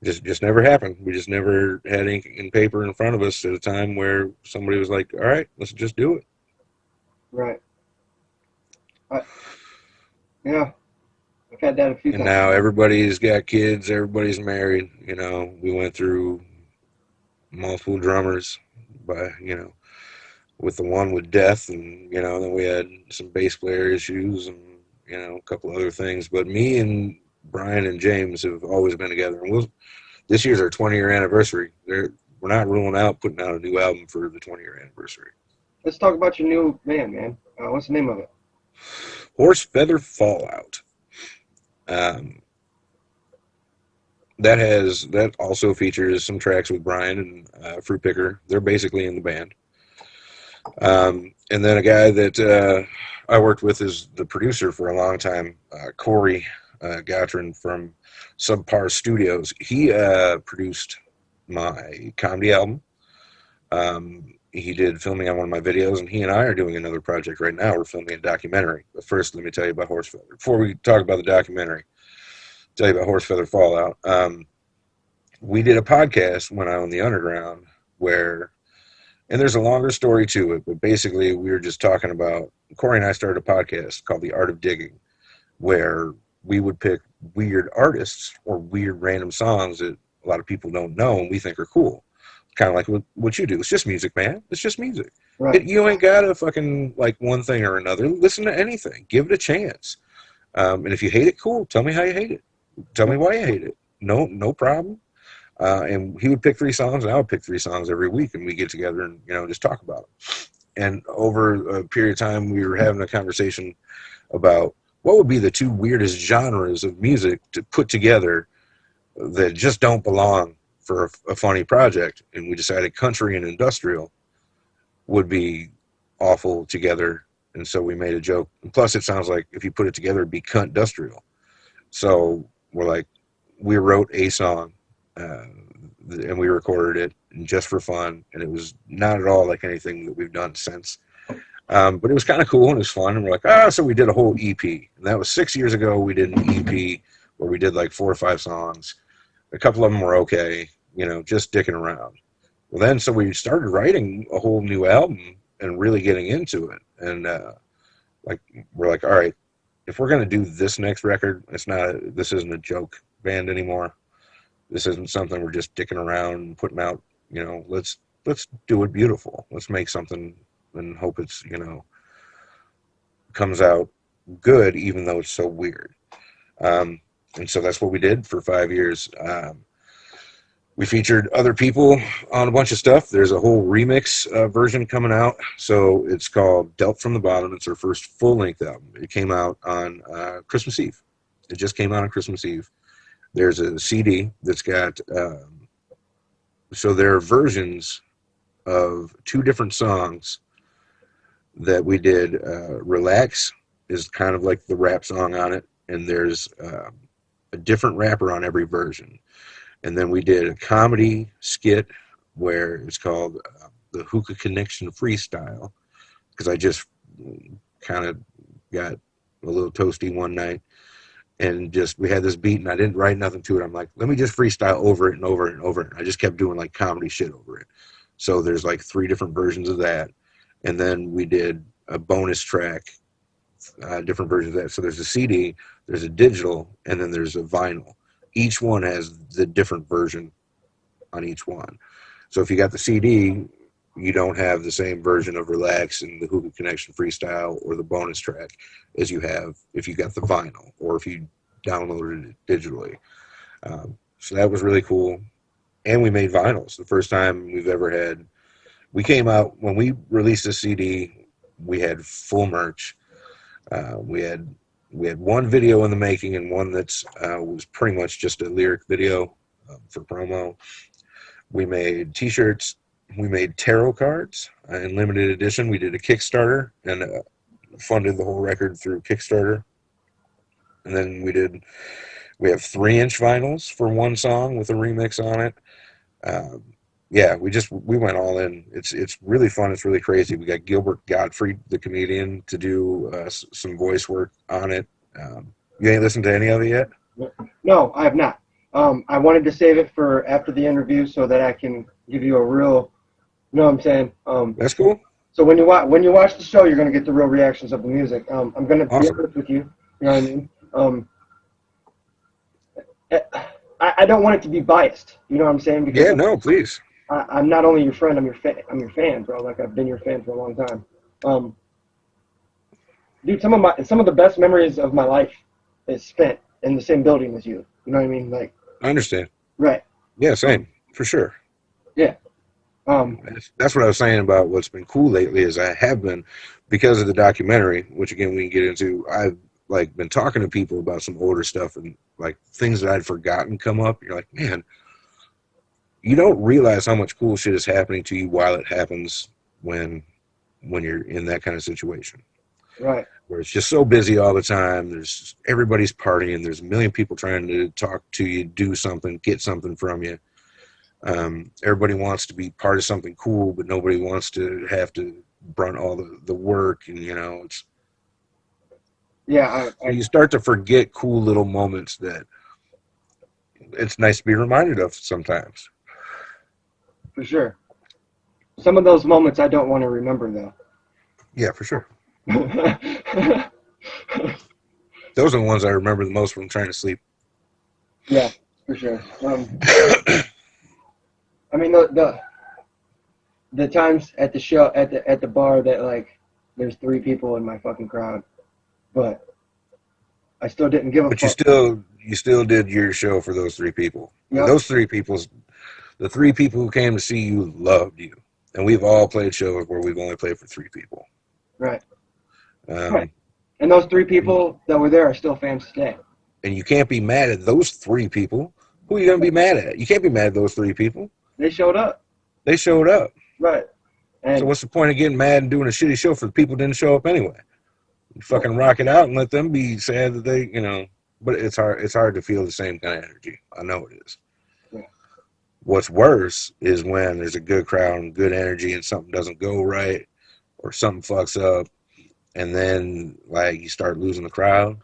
Just never happened. We just never had ink and paper in front of us at a time where somebody was like, all right, let's just do it. Right. Yeah. I've had that a few times. And now everybody's got kids, everybody's married. We went through multiple drummers with the one with death, and then we had some bass player issues and a couple other things. But me and Brian and James have always been together, and this year's our 20-year anniversary. We're not ruling out putting out a new album for the 20-year anniversary. let's talk about your new band, man. What's the name of it? Horse Feather Fallout. That also features some tracks with Brian and Fruit Picker. They're basically in the band. And then a guy that I worked with is the producer for a long time, Corey Gottrin from Subpar Studios. He produced my comedy album. He did filming on one of my videos, and he and I are doing another project right now. We're filming a documentary. But first, let me tell you about Horse Feather. Before we talk about the documentary, tell you about Horse Feather Fallout. We did a podcast when I was on the Underground where, and there's a longer story to it, but basically we were just talking about, Corey and I started a podcast called The Art of Digging, where we would pick weird artists or weird random songs that a lot of people don't know and we think are cool. Kind of like what you do. It's just music, man. It's just music. Right. You ain't got to fucking like one thing or another. Listen to anything. Give it a chance. And if you hate it, cool. Tell me how you hate it. Tell me why you hate it. No problem. And he would pick 3 songs, and I would pick 3 songs every week, and we get together and just talk about them. And over a period of time, we were having a conversation about what would be the 2 weirdest genres of music to put together that just don't belong for a funny project. And we decided country and industrial would be awful together. And so we made a joke. And plus, it sounds like if you put it together, it'd be cunt industrial. So we're like, we wrote a song and we recorded it just for fun. And it was not at all like anything that we've done since. But it was kind of cool and it was fun. And we're like, so we did a whole EP. And that was 6 years ago. We did an EP where we did like 4 or 5 songs. A couple of them were okay, just dicking around. Well, then, so we started writing a whole new album and really getting into it. And we're like, all right, if we're going to do this next record, this isn't a joke band anymore. This isn't something we're just dicking around and putting out, let's do it beautiful. Let's make something and hope it's, comes out good, even though it's so weird. And so that's what we did for 5 years. We featured other people on a bunch of stuff. There's a whole remix version coming out. So it's called Dealt from the Bottom. It's our first full-length album. It came out on Christmas Eve. It just came out on Christmas Eve. There's a CD that's got... so there are versions of 2 different songs that we did. Relax is kind of like the rap song on it. And there's... a different rapper on every version. And then we did a comedy skit where it's called the Hookah Connection Freestyle, because I just kind of got a little toasty one night and we had this beat and I didn't write nothing to it. I'm like, let me just freestyle over it and over it and over it. I just kept doing like comedy shit over it. So there's like 3 different versions of that. And then we did a bonus track, different versions of that. So there's a CD, there's a digital, and then there's a vinyl. Each one has the different version on each one. So if you got the CD, you don't have the same version of Relax and the Hookah Connection Freestyle or the bonus track as you have if you got the vinyl or if you downloaded it digitally. So that was really cool. And we made vinyls. The first time we've ever had. We came out, when we released the CD, we had full merch. We had 1 video in the making and one that's was pretty much just a lyric video for promo. We made T-shirts. We made tarot cards in limited edition. We did a Kickstarter and funded the whole record through Kickstarter. And then we have 3-inch vinyls for 1 song with a remix on it. We went all in. It's really fun. It's really crazy. We got Gilbert Gottfried, the comedian, to do some voice work on it. You ain't listened to any of it yet? No, I have not. I wanted to save it for after the interview so that I can give you a real, you know what I'm saying? That's cool. So when you watch the show, you're going to get the real reactions of the music. I'm going to be honest with you. You know what I mean? I don't want it to be biased. You know what I'm saying? Because Please. I'm not only your friend. I'm your fan, bro. Like I've been your fan for a long time. Dude, some of the best memories of my life is spent in the same building as you. You know what I mean? Like. I understand. Right. Yeah, same for sure. Yeah. That's what I was saying about what's been cool lately is I have been, because of the documentary, which again we can get into, I've like been talking to people about some older stuff and like things that I'd forgotten come up. You're like, man, you don't realize how much cool shit is happening to you while it happens when you're in that kind of situation. Right. Where it's just so busy all the time. There's everybody's partying. There's a million people trying to talk to you, do something, get something from you. Everybody wants to be part of something cool, but nobody wants to have to brunt all the work. And, you know, it's, yeah, so you start to forget cool little moments that it's nice to be reminded of sometimes. For sure. Some of those moments I don't want to remember, though. Yeah, for sure. Those are the ones I remember the most from trying to sleep. Yeah, for sure. I mean, the times at the show at the bar that like there's 3 people in my fucking crowd, but I still didn't give a fuck. But you still did your show for those 3 people. Yep. Those 3 people, the 3 people who came to see you loved you, and we've all played shows where we've only played for 3 people. Right. Right. And those 3 people that were there are still fans today. And you can't be mad at those 3 people. Who are you going to be mad at? You can't be mad at those 3 people. They showed up. They showed up. Right. And so what's the point of getting mad and doing a shitty show for the people who didn't show up anyway? You fucking rock it out and let them be sad that they, you know. But it's hard to feel the same kind of energy. I know it is. Yeah. What's worse is when there's a good crowd and good energy and something doesn't go right or something fucks up, and then like you start losing the crowd.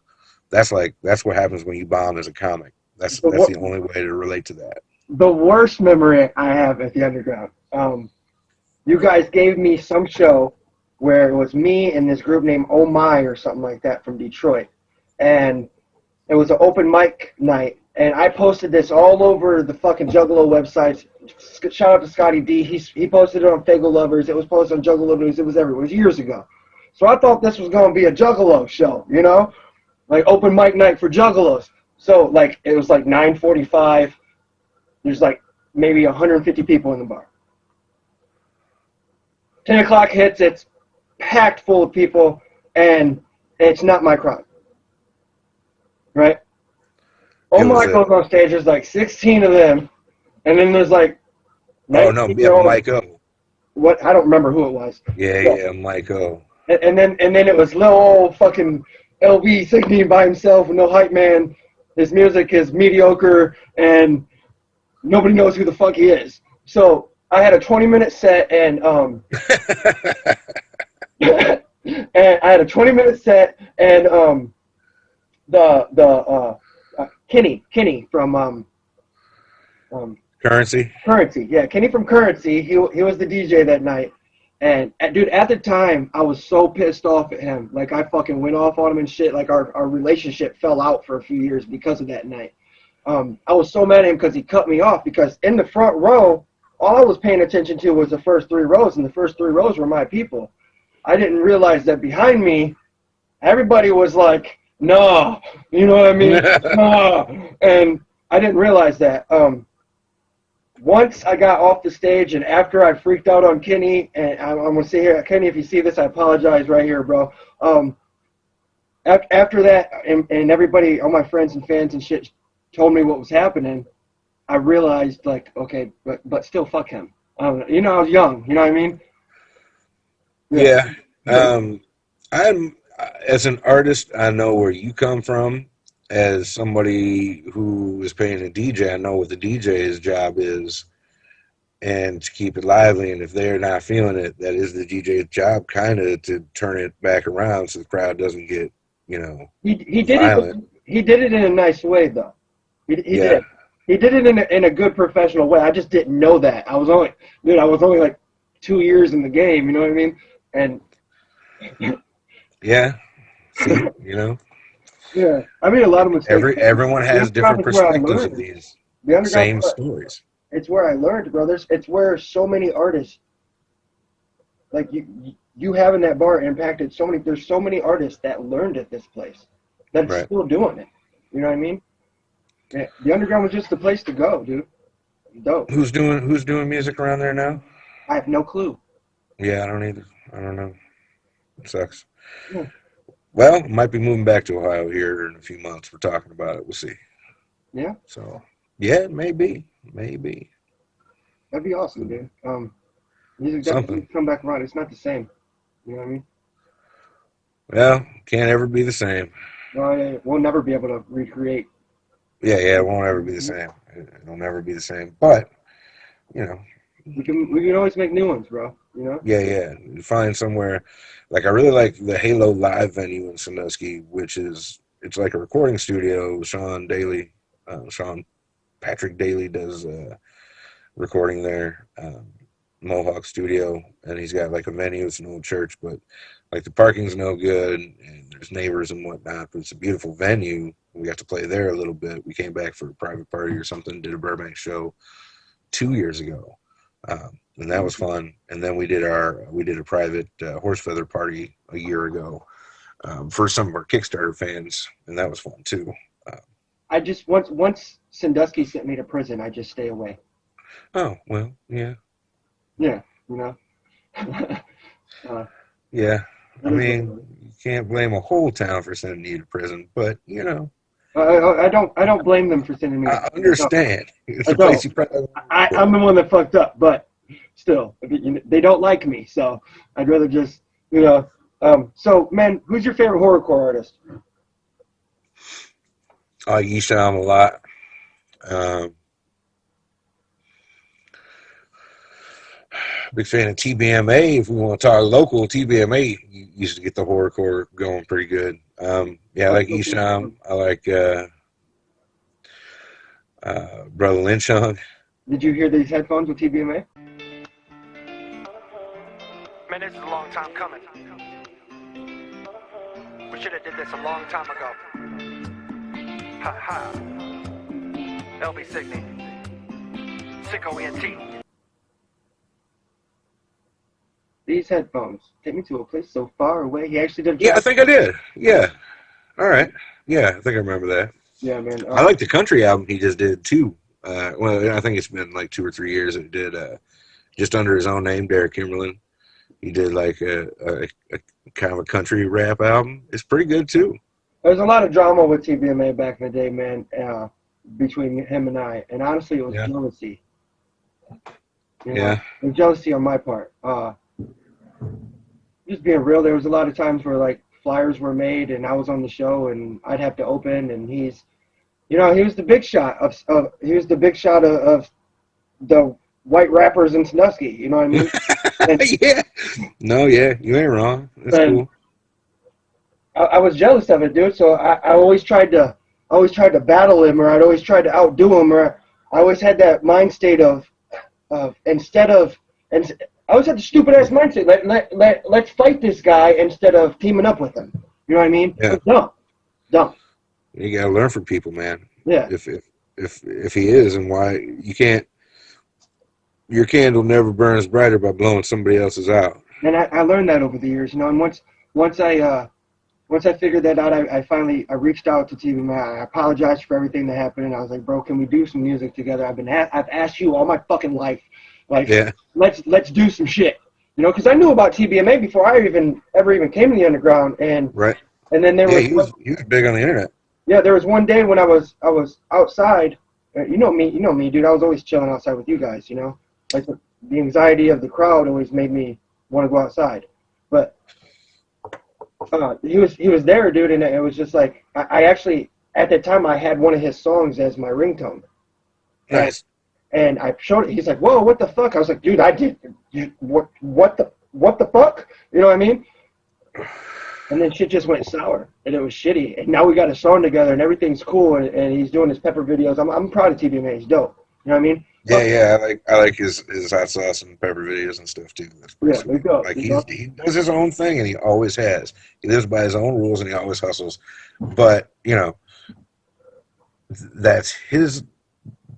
That's what happens when you bomb as a comic. That's the only way to relate to that. The worst memory I have at the Underground. You guys gave me some show where it was me and this group named Oh My or something like that from Detroit, and it was an open mic night. And I posted this all over the fucking Juggalo websites. Shout out to Scotty D. He posted it on Fago Lovers. It was posted on Juggalo News. It was everywhere. It was years ago. So I thought this was going to be a Juggalo show, you know? Like open mic night for Juggalos. So like it was like 9:45. There's like maybe 150 people in the bar. 10 o'clock hits. It's packed full of people, and it's not my crowd. Right? Omar goes on stage. There's like 16 of them, and then there's like. Oh no, Mike O. What? I don't remember who it was. Yeah, Mike O. And then it was little old fucking LB Sickning by himself with no hype man. His music is mediocre, and nobody knows who the fuck he is. So I had a 20-minute set, and and I had a 20-minute set, and Kenny from Currency. Yeah, Kenny from Currency. He was the DJ that night. And dude, at the time, I was so pissed off at him. Like I fucking went off on him and shit. Like our relationship fell out for a few years because of that night. I was so mad at him because he cut me off, because in the front row, all I was paying attention to was the first 3 rows, and the first 3 rows were my people. I didn't realize that behind me, everybody was like, no, you know what I mean? No. And I didn't realize that. Once I got off the stage, and after I freaked out on Kenny, and I'm going to say here, Kenny, if you see this, I apologize right here, bro. After that, and everybody, all my friends and fans and shit told me what was happening, I realized, like, okay, but still, fuck him. You know, I was young, you know what I mean? Yeah. I'm, as an artist, I know where you come from. As somebody who is paying a DJ, I know what the DJ's job is, and to keep it lively. And if they're not feeling it, that is the DJ's job, kind of to turn it back around so the crowd doesn't get, you know, he did violent. He did it in a nice way, though. He did. He did it in a good professional way. I just didn't know that. I was only like 2 years in the game. You know what I mean? And yeah, see, you know. Yeah, I mean a lot of mistakes. Everyone has different perspectives of these same stories. It's where I learned, brothers. It's where so many artists, like you having that bar impacted so many. There's so many artists that learned at this place that are still doing it. You know what I mean? Yeah, the Underground was just the place to go, dude. Dope. Who's doing music around there now? I have no clue. Yeah, I don't either. I don't know. It sucks. Yeah. Well, might be moving back to Ohio here in a few months. We're talking about it. We'll see. Yeah. So, yeah, maybe. That'd be awesome, dude. Music Something. definitely come back around. It's not the same. You know what I mean? Well, can't ever be the same. No, we'll never be able to recreate. Yeah, it won't ever be the same. It'll never be the same. But, you know. We can always make new ones, bro. You know? Yeah. You find somewhere, like I really like the Halo Live venue in Sandusky, which is, it's like a recording studio. Sean Patrick Daly does recording there, Mohawk Studio, and he's got like a venue. It's an old church, but like the parking's no good, and there's neighbors and whatnot, but it's a beautiful venue. We got to play there a little bit. We came back for a private party or something, did a Burbank show 2 years ago. And that was fun. And then we did a private horse feather party a year ago for some of our Kickstarter fans, and that was fun too. I just once Sandusky sent me to prison, I just stay away. Oh well, yeah. Yeah, you know. Yeah, I mean, you can't blame a whole town for sending you to prison, but you know. I don't blame them for sending me. I understand. I'm the one that fucked up, but still, they don't like me, so I'd rather just, you know. So, man, who's your favorite horrorcore artist? I like E.N.T a lot. Big fan of TBMA. If we want to talk local, TBMA used to get the horrorcore going pretty good. Yeah, I like E.N.T. I like Brother Lynchung. Did you hear these headphones with TBMA? Man, this is a long time coming. We should have did this a long time ago. Ha ha. LB Sickning. SicKKo ENT. These headphones take me to a place so far away. He actually did. Yeah, I think I did. Yeah. All right. Yeah, I think I remember that. Yeah, man. I like the country album he just did too. Well, I think it's been like 2 or 3 years. It did just under his own name, Derek Kimberlin. He did like a kind of a country rap album. It's pretty good too. There's a lot of drama with TBMA back in the day, man, between him and I. And honestly, it was jealousy. You know, it was jealousy on my part. Just being real, there was a lot of times where like flyers were made and I was on the show and I'd have to open, and he's, you know, he was the big shot of the white rappers in Sandusky. You know what I mean? And, yeah. No, yeah, you ain't wrong. That's cool. I was jealous of it, dude. So I always tried to battle him, or I'd always tried to outdo him, or I always had that mind state of I always had the stupid ass mindset. Let's fight this guy instead of teaming up with him. You know what I mean? Yeah. Dumb. You gotta learn from people, man. Yeah. If he is, and why you can't. Your candle never burns brighter by blowing somebody else's out. And I learned that over the years, you know. And once I figured that out, I finally reached out to TV Man. I apologized for everything that happened, and I was like, bro, can we do some music together? I've asked you all my fucking life. Like, let's do some shit, you know, because I knew about TBMA before I ever even came to the underground, and and then there was he was big on the internet. Yeah, there was one day when I was outside. You know me, dude. I was always chilling outside with you guys, you know. Like the anxiety of the crowd always made me want to go outside, but he was there, dude, and it was just like I actually at that time I had one of his songs as my ringtone. Nice. And I showed it. He's like, "Whoa, what the fuck?" I was like, "Dude, I did what the fuck?" You know what I mean? And then shit just went sour, and it was shitty. And now we got a song together, and everything's cool. And he's doing his pepper videos. I'm proud of TBMA. He's dope. You know what I mean? Yeah. I like his hot sauce and pepper videos and stuff too. That's pretty there you go. Like he does his own thing, and he always has. He lives by his own rules, and he always hustles. But you know, that's his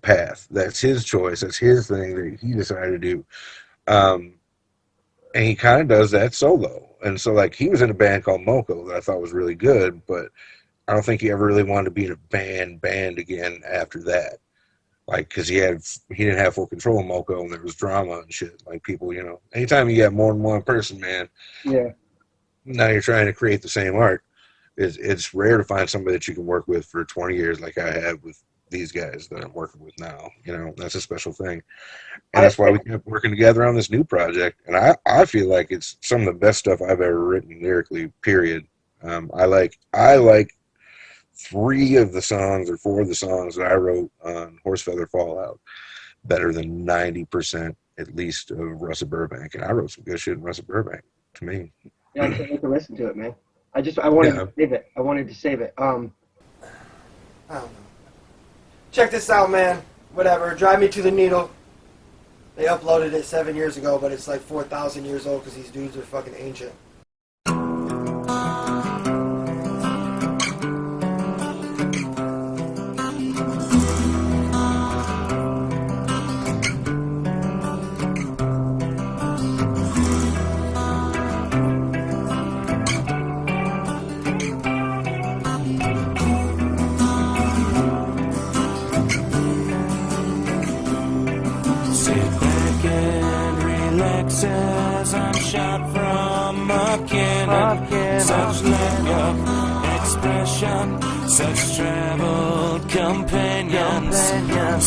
path. That's his choice. That's his thing that he decided to do. And he kind of does that solo. And so, like, he was in a band called Moco that I thought was really good, but I don't think he ever really wanted to be in a band again after that. Like, because he didn't have full control of Moko, and there was drama and shit. Like, people, you know, anytime you got more than one person, man, Yeah. now you're trying to create the same art. It's rare to find somebody that you can work with for 20 years like I have with these guys that I'm working with now. You know, that's a special thing. And that's why we kept working together on this new project. And I feel like it's some of the best stuff I've ever written lyrically, period. I like 3 of the songs or 4 of the songs that I wrote on Horsefeather Fallout better than 90% at least of Russett Burbank. And I wrote some good shit in Russett Burbank, to me. Yeah, I can't wait to listen to it, man. I wanted to save it. I wanted to save it. I don't know. Check this out, man. Whatever. Drive Me to the Needle. They uploaded it 7 years ago, but it's like 4,000 years old because these dudes are fucking ancient. As I'm shot from a cannon, such lack of expression, such traveled companions,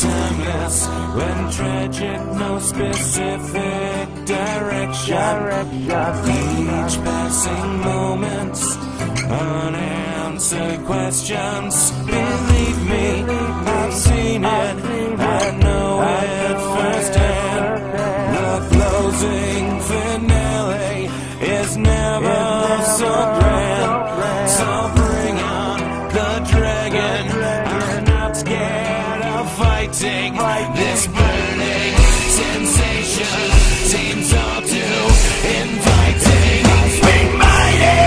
timeless when tragic, no specific direction. Each passing moments, unanswered questions. Believe me, I've seen it, I know it firsthand. The closing finale is never so grand. So bring on the dragon. I'm not scared of fighting. This burning sensation seems all too inviting. Swing mighty,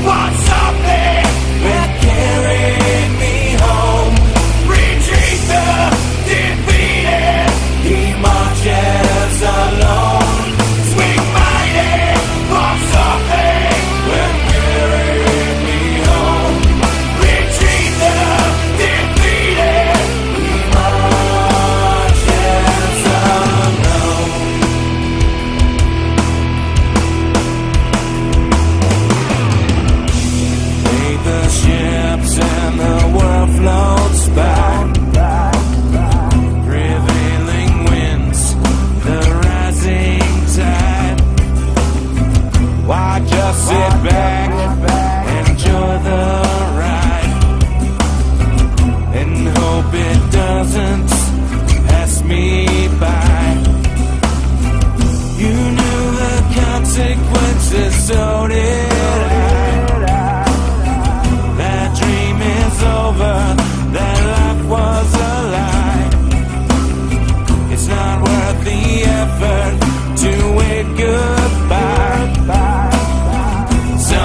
want something that carried me home. Retreat the defeated. He marches alone. Swing mighty, want something that carried me home. Retreat the defeated. He marches alone. Lead the ships and the world floats by. Prevailing winds, the rising tide. Why just sit back, enjoy the ride, and hope it doesn't pass me by. You knew the consequences, so did I. That dream is over, that life was a lie. It's not worth the effort to wave goodbye. So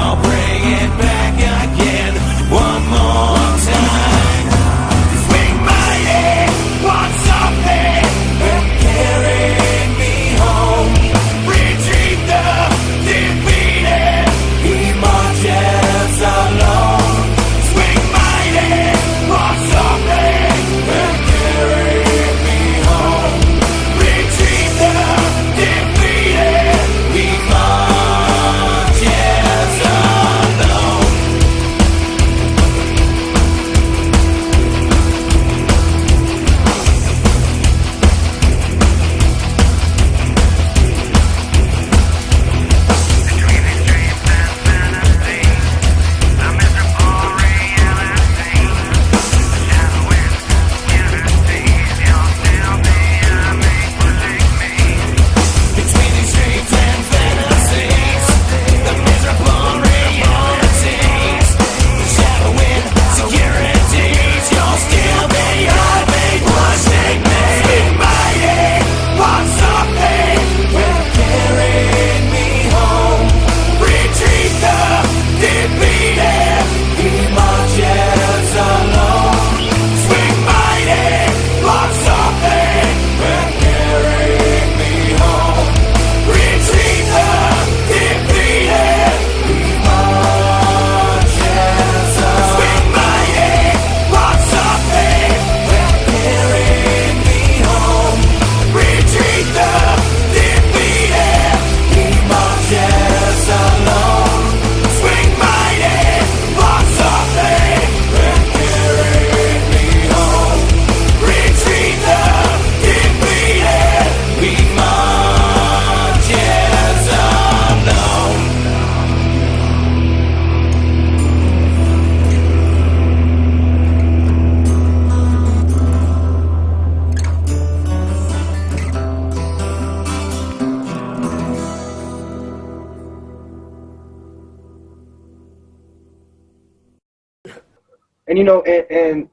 And and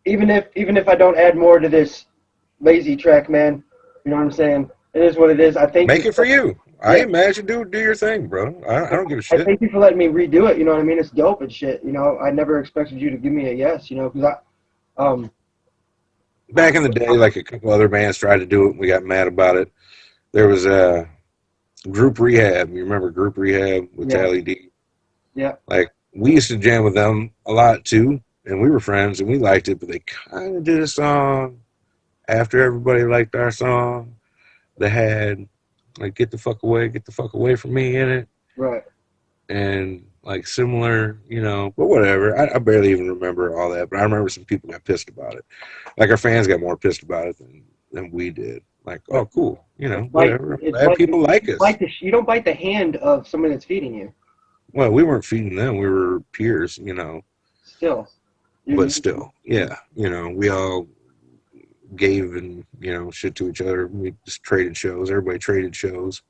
even if I don't add more to this lazy track, man, you know what I'm saying? It is what it is. I think Make it for you. I imagine do your thing, bro. I don't give a shit. I thank you for letting me redo it. You know what I mean? It's dope and shit. I never expected you to give me a yes. Because back in the day, like a couple other bands tried to do it, and we got mad about it. There was a Group Rehab. You remember Group Rehab with Tally D? Yeah. Like we used to jam with them a lot too, and we were friends and we liked it, but they kind of did a song after everybody liked our song. They had like get the fuck away from me in it. Right. And like similar, but whatever. I barely even remember all that, but I remember some people got pissed about it. Like our fans got more pissed about it than we did. Like, oh, cool, whatever. Glad people like us. You don't bite the hand of somebody that's feeding you. Well, we weren't feeding them. We were peers, Still. But still, yeah. We all gave and, shit to each other. We just traded shows. Everybody traded shows.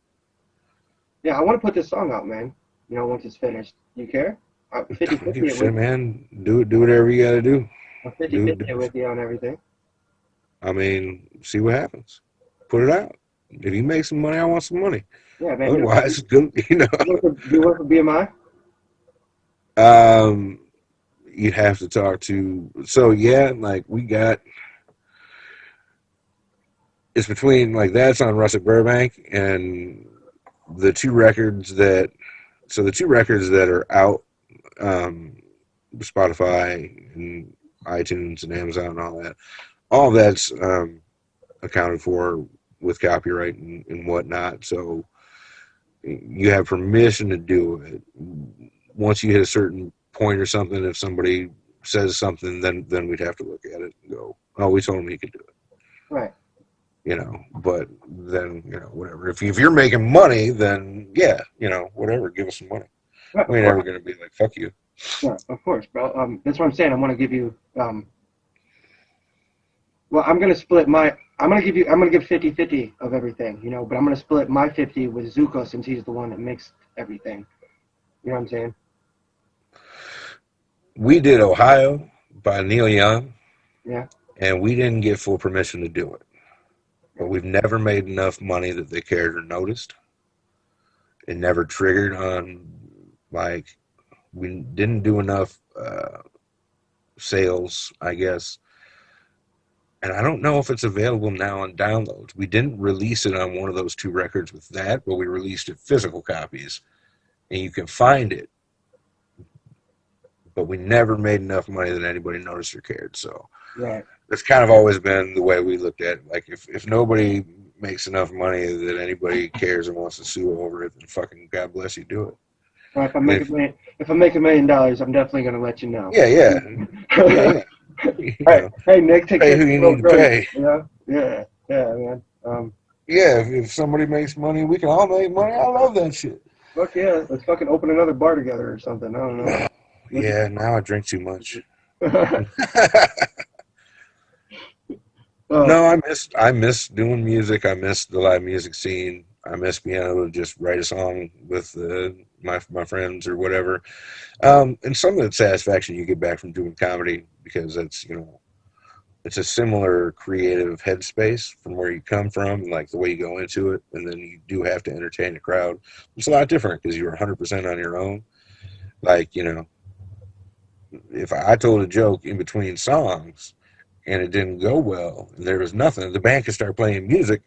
Yeah, I want to put this song out, man. Once it's finished. You care? 50-50 shit, man. Do whatever you got to do. 50-50 with you on everything. I mean, see what happens. Put it out. If you make some money, I want some money. Yeah, man. Otherwise, good. Do you work for BMI? You'd have to talk to. So yeah, like we got. It's between like that's on Russett Burbank and the two records that. So the two records that are out, Spotify and iTunes and Amazon and all that's accounted for with copyright and whatnot. So you have permission to do it. Once you hit a certain point or something, if somebody says something, then we'd have to look at it and go, oh, we told him he could do it. Right. But then, whatever. If you're making money, then yeah, whatever, give us some money. Right, we ain't ever going to be like, fuck you. Yeah, of course, bro. That's what I'm saying. I want to give you, well, I'm going to give 50-50 of everything, but I'm going to split my 50 with Zuko since he's the one that makes everything. You know what I'm saying? We did Ohio by Neil Young. Yeah. And we didn't get full permission to do it. But we've never made enough money that they cared or noticed. It never triggered on, like, we didn't do enough sales, I guess. And I don't know if it's available now on downloads. We didn't release it on one of those two records with that, but we released it physical copies. And you can find it. But we never made enough money that anybody noticed or cared. So right. That's kind of always been the way we looked at it. Like, if nobody makes enough money that anybody cares and wants to sue over it, then fucking God bless you, do it. Well, if I make $1 million, I'm definitely going to let you know. Yeah. Hey, Nick, take pay who you need to pay. Yeah, man. Yeah, if somebody makes money, we can all make money. I love that shit. Fuck yeah, let's fucking open another bar together or something. I don't know. Yeah, now I drink too much. No, I miss doing music. I miss the live music scene. I miss being able to just write a song with my friends or whatever. And some of the satisfaction you get back from doing comedy, because that's, it's a similar creative headspace from where you come from, and like the way you go into it, and then you do have to entertain a crowd. It's a lot different because you're 100% on your own. Like, if I told a joke in between songs and it didn't go well and there was nothing, the band could start playing music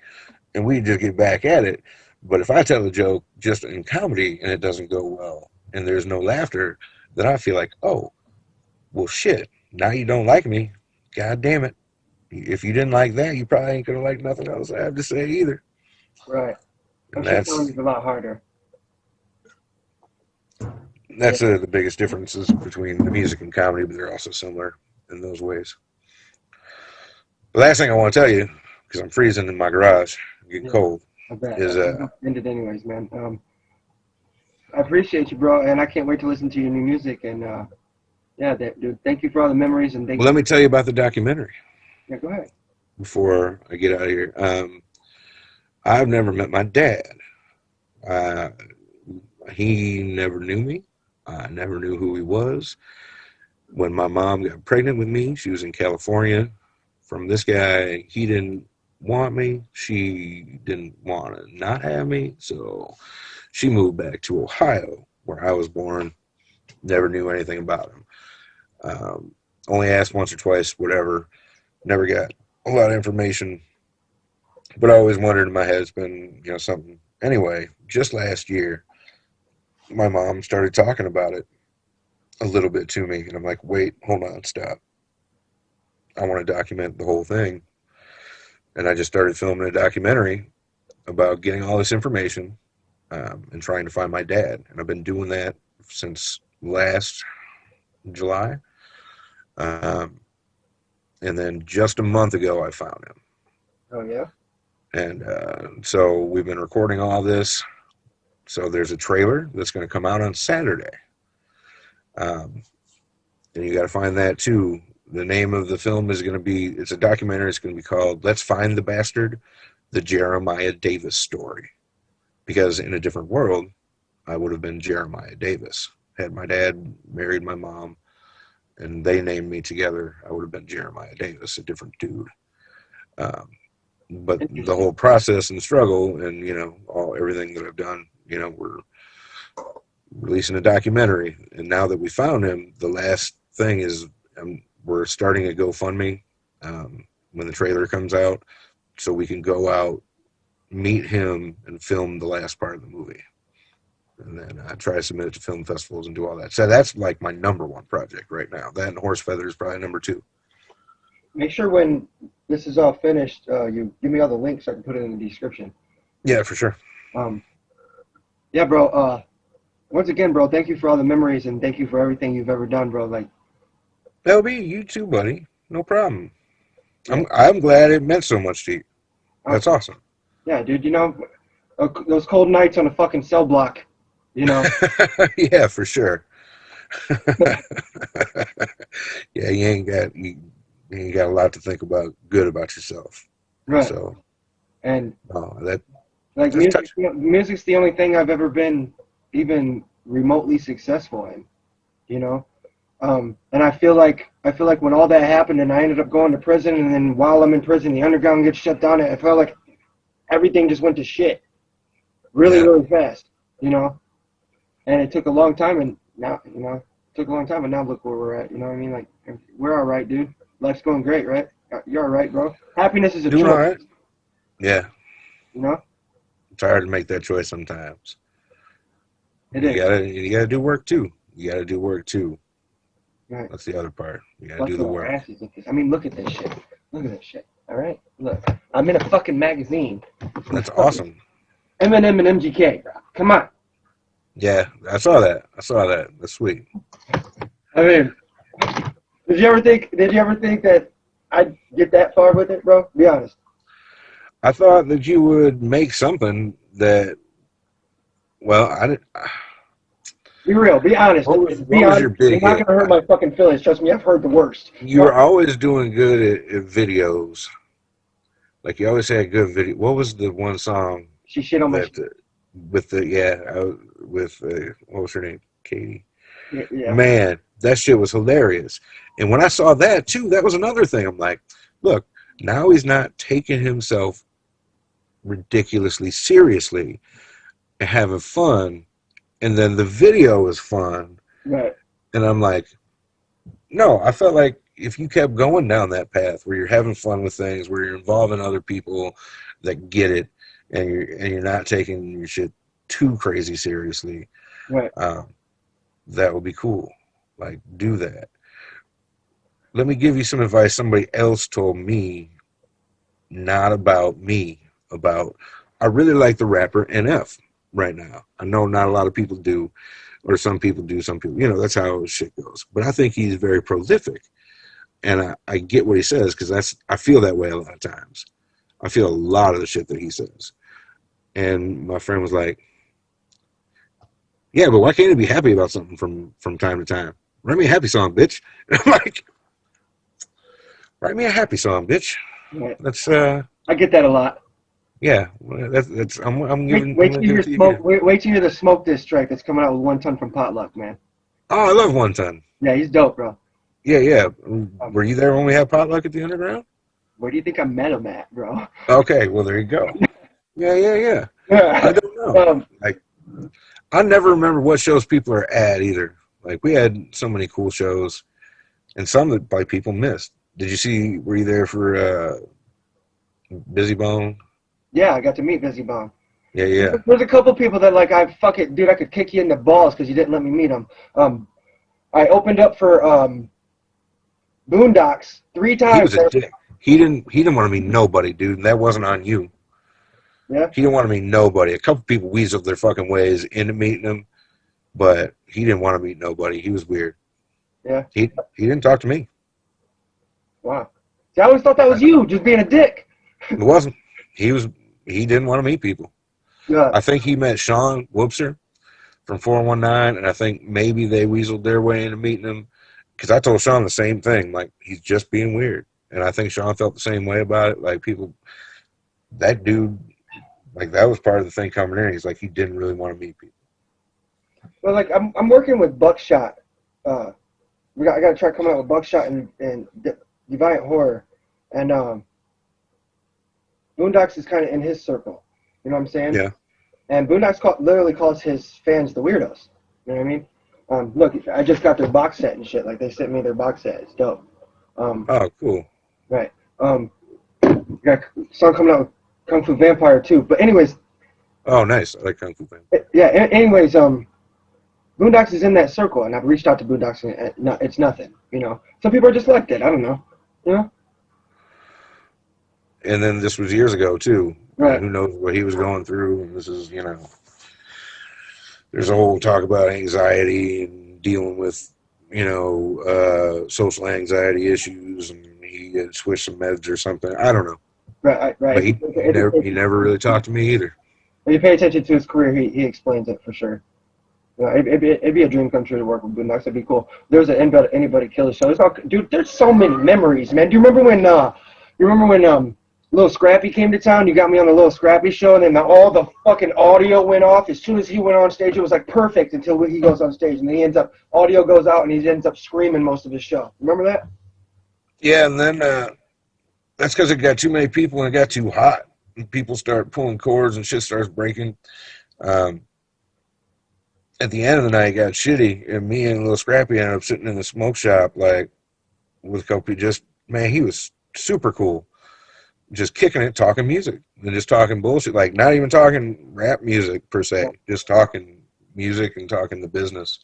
and we just get back at it. But if I tell a joke just in comedy and it doesn't go well and there's no laughter, then I feel like, oh, well, shit, now you don't like me. God damn it. If you didn't like that, you probably ain't going to like nothing else I have to say either. Right. And that's a lot harder. That's the biggest differences between the music and comedy, but they're also similar in those ways. The last thing I want to tell you, because I'm freezing in my garage, getting cold, is ended anyways, man. I appreciate you, bro, and I can't wait to listen to your new music. And dude, thank you for all the memories and let me tell you about the documentary. Yeah, go ahead. Before I get out of here, I've never met my dad. He never knew me. I never knew who he was. when my mom got pregnant with me, she was in California from this guy. He didn't want me. She didn't want to not have me. So she moved back to Ohio, where I was born. Never knew anything about him. Only asked once or twice, whatever. Never got a lot of information. But I always wondered in my head, it's been, something. Anyway, just last year, my mom started talking about it a little bit to me. And I'm like, wait, hold on, stop. I want to document the whole thing. And I just started filming a documentary about getting all this information and trying to find my dad. And I've been doing that since last July. And then just a month ago, I found him. Oh, yeah? And so we've been recording all this. So there's a trailer that's going to come out on Saturday. And you got to find that too. The name of the film is going to be, it's a documentary. It's going to be called Let's Find the Bastard, the Jeremiah Davis Story. Because in a different world, I would have been Jeremiah Davis. Had my dad married my mom and they named me together, I would have been Jeremiah Davis, a different dude. But the whole process and struggle and, everything that I've done, we're releasing a documentary. And now that we found him, the last thing is we're starting a GoFundMe when the trailer comes out so we can go out, meet him, and film the last part of the movie. And then try to submit it to film festivals and do all that. So that's like my number one project right now. That and Horse Feather is probably number 2. Make sure when this is all finished, you give me all the links so I can put it in the description. Yeah, for sure. Yeah, bro. Once again, bro, thank you for all the memories and thank you for everything you've ever done, bro. Like, LB, you too, buddy. No problem. I'm glad it meant so much to you. That's awesome. Yeah, dude. Those cold nights on a fucking cell block. Yeah, for sure. Yeah, you ain't got a lot to think about good about yourself. Right. So, and music's the only thing I've ever been even remotely successful in. And I feel like when all that happened and I ended up going to prison, and then while I'm in prison, the underground gets shut down. I felt like everything just went to shit, really fast. And it took a long time, and now now look where we're at. You know what I mean? Like, we're all right, dude. Life's going great, right? You're all right, bro. Happiness is a choice. All right. Yeah. It's hard to make that choice sometimes. You gotta do work too. Right. That's the other part. You gotta do the work. I mean, look at this shit. All right, look. I'm in a fucking magazine. That's awesome. Eminem and MGK, bro. Come on. Yeah, I saw that. That's sweet. I mean, did you ever think that I'd get that far with it, bro? Be honest. I thought that you would make something that. Well, I didn't. Be real. Be honest. What was honest. your big You're not gonna hurt my fucking feelings. Trust me, I've heard the worst. You're always doing good at videos. Like you always had good video. What was the one song? She shit on my shit. With what was her name? Katie. Yeah. Man, that shit was hilarious. And when I saw that too, that was another thing. I'm like, look, now he's not taking himself ridiculously seriously and having fun, and then the video is fun. Right. And I'm like, no, I felt like if you kept going down that path where you're having fun with things, where you're involving other people that get it, and you're not taking your shit too crazy seriously, right? That would be cool. Like, do that. Let me give you some advice somebody else told me, not about me, I really like the rapper NF right now. I know not a lot of people do, or some people do, that's how shit goes. But I think he's very prolific. And I get what he says, because I feel that way a lot of times. I feel a lot of the shit that he says. And my friend was like, yeah, but why can't he be happy about something from time to time? Write me a happy song, bitch. And I'm like, write me a happy song, bitch. Yeah. That's I get that a lot. Yeah, that's I'm giving. Wait till you hear the Smoke diss track that's coming out with 1 Ton from Potluck, man. Oh, I love 1 Ton. Yeah, he's dope, bro. Yeah. Were you there when we had potluck at the Underground? Where do you think I met him at, bro? Okay, well there you go. Yeah. I don't know. Like, I never remember what shows people are at either. Like, we had so many cool shows, and some that like people missed. Did you see? Were you there for Busy Bone? Yeah, I got to meet Busy Bone. Yeah. There's a couple people that like, I could kick you in the balls because you didn't let me meet them. I opened up for Boondocks 3 times. He was a dick. He didn't want to meet nobody, dude. That wasn't on you. Yeah. He didn't want to meet nobody. A couple people weaseled their fucking ways into meeting him, but he didn't want to meet nobody. He was weird. Yeah. He didn't talk to me. Wow. See, I always thought that was you, just being a dick. It wasn't. He didn't want to meet people. Yeah. I think he met Sean Whoopser from 419, and I think maybe they weaseled their way into meeting him, because I told Sean the same thing. Like, he's just being weird. And I think Sean felt the same way about it. Like, people, that dude, like, that was part of the thing coming in. He's like, he didn't really want to meet people. Well, like, I'm working with Buckshot. I got to try coming out with Buckshot and Deviant Horror. And Boondocks is kind of in his circle. You know what I'm saying? Yeah. And Boondocks literally calls his fans the weirdos. You know what I mean? Look, I just got their box set and shit. Like, they sent me their box set. It's dope. Oh, cool. Right. Got a song coming out with Kung Fu Vampire too. But anyways. Oh, nice. I like Kung Fu Vampire. Yeah. Anyways, Boondocks is in that circle, and I've reached out to Boondocks, and it's nothing. You know, some people are just like that. I don't know. You know. And then this was years ago too. Right. Who knows what he was going through? And this is, you know, there's a whole talk about anxiety and dealing with, you know, social anxiety issues, and he had switched some meds or something. I don't know. Right. But he never really talked to me either. When you pay attention to his career, he explains it for sure. You know, it'd be a dream come true to work with Boondocks. It'd be cool. There was an Anybody Killer show. Dude, there's so many memories, man. Do you remember when Little Scrappy came to town? You got me on the Little Scrappy show, and then all the fucking audio went off. As soon as he went on stage, it was like perfect until he goes on stage, and then audio goes out, and he ends up screaming most of his show. Remember that? Yeah, and then that's because it got too many people and it got too hot. And people start pulling cords and shit starts breaking. At the end of the night, it got shitty, and me and Little Scrappy ended up sitting in the smoke shop, like, with a couple man, he was super cool. Just kicking it, talking music, and just talking bullshit, like, not even talking rap music per se, just talking music and talking the business.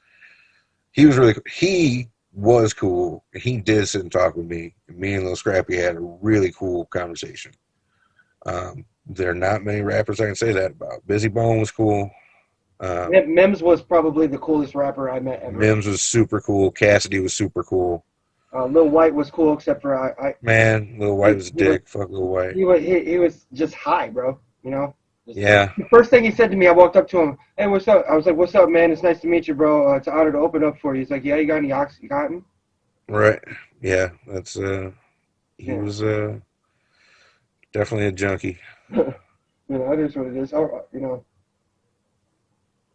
He was cool. He did sit and talk with me. And me and Little Scrappy had a really cool conversation. There are not many rappers I can say that about. Busy Bone was cool. Mims was probably the coolest rapper I met ever. Mims was super cool. Cassidy was super cool. Lil White was cool, except for Man, Lil White was a dick. Fuck Lil White. He was just high, bro. You know. Yeah. The first thing he said to me, I walked up to him. Hey, what's up? I was like, "What's up, man? It's nice to meet you, bro. It's an honor to open up for you." He's like, "Yeah, you got any Oxycontin?" Right. Yeah. That's he was definitely a junkie. You know, it is what it is. You know.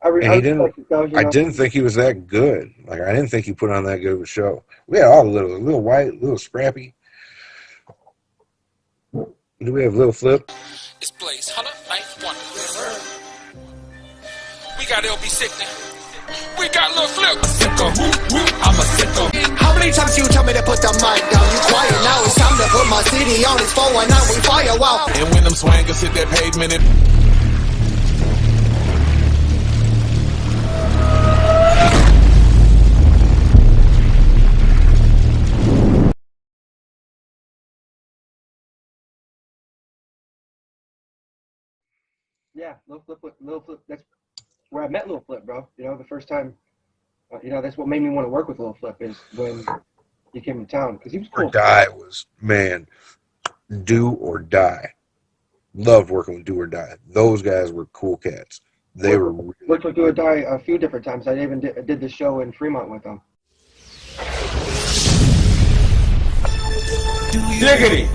I didn't think he was that good. Like, I didn't think he put on that good of a show. We had all the Little White, Little Scrappy. Do we have Little Flip? It's Blaze Hunter, Ninth Wonder. We got LB Sickning. We got Little Flip. SicKKo, I'm a SicKKo. How many times you tell me to put the mic down? You quiet now, it's time to put my CD on. It's 419, we fire wow. And when them swangers hit that pavement, Yeah, Lil Flip. That's where I met Lil Flip, bro. You know, the first time. You know, that's what made me want to work with Lil Flip is when he came to town because he was cool. Or Die was, man, Do or Die. Loved working with Do or Die. Those guys were cool cats. They were. Worked with Do or Die a few different times. I even did the show in Fremont with them. Diggity!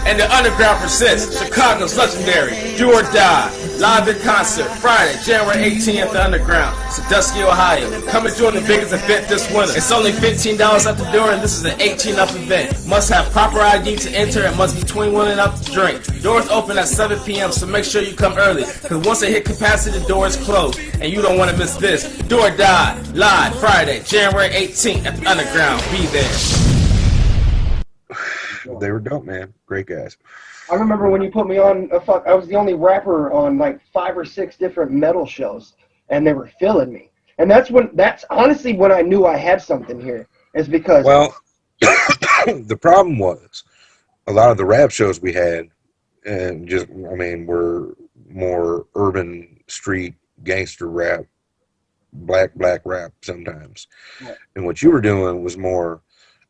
And the underground persists. Chicago's legendary. Do or Die. Live in concert. Friday, January 18th at the Underground. Sandusky, Ohio. Come and join the biggest event this winter. It's only $15 at the door, and this is an 18 up event. Must have proper ID to enter and must be 21 and up to drink. Doors open at 7 p.m., so make sure you come early. Because once they hit capacity, the doors close. And you don't want to miss this. Do or Die. Live Friday, January 18th at the Underground. Be there. They were dope, man. Great guys. I remember when you put me on I was the only rapper on like 5 or 6 different metal shows, and they were feeling me. And that's honestly when I knew I had something here. Is because well, the problem was a lot of the rap shows we had, and were more urban street gangster rap, black rap sometimes. Yeah. And what you were doing was more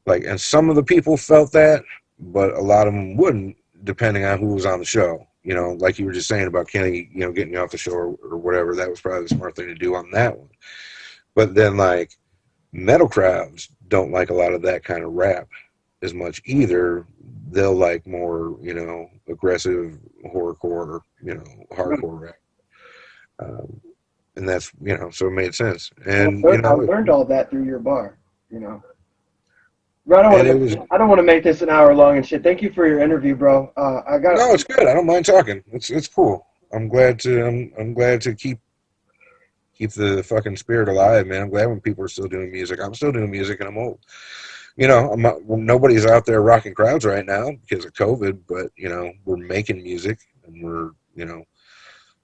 like, and some of the people felt that, but a lot of them wouldn't, depending on who was on the show. You know, like you were just saying about Kenny, you know, getting you off the show or whatever. That was probably the smart thing to do on that one. But then, like, metal crowds don't like a lot of that kind of rap as much either. They'll like more, you know, aggressive horrorcore, you know, hardcore rap. And that's, you know, so it made sense. And I learned all that through your bar, you know. I don't want to make this an hour long and shit. Thank you for your interview, bro. No, it's good. I don't mind talking. It's cool. I'm glad to keep the fucking spirit alive, man. I'm glad when people are still doing music. I'm still doing music, and I'm old. You know, nobody's out there rocking crowds right now because of COVID, but you know, we're making music, and we're, you know,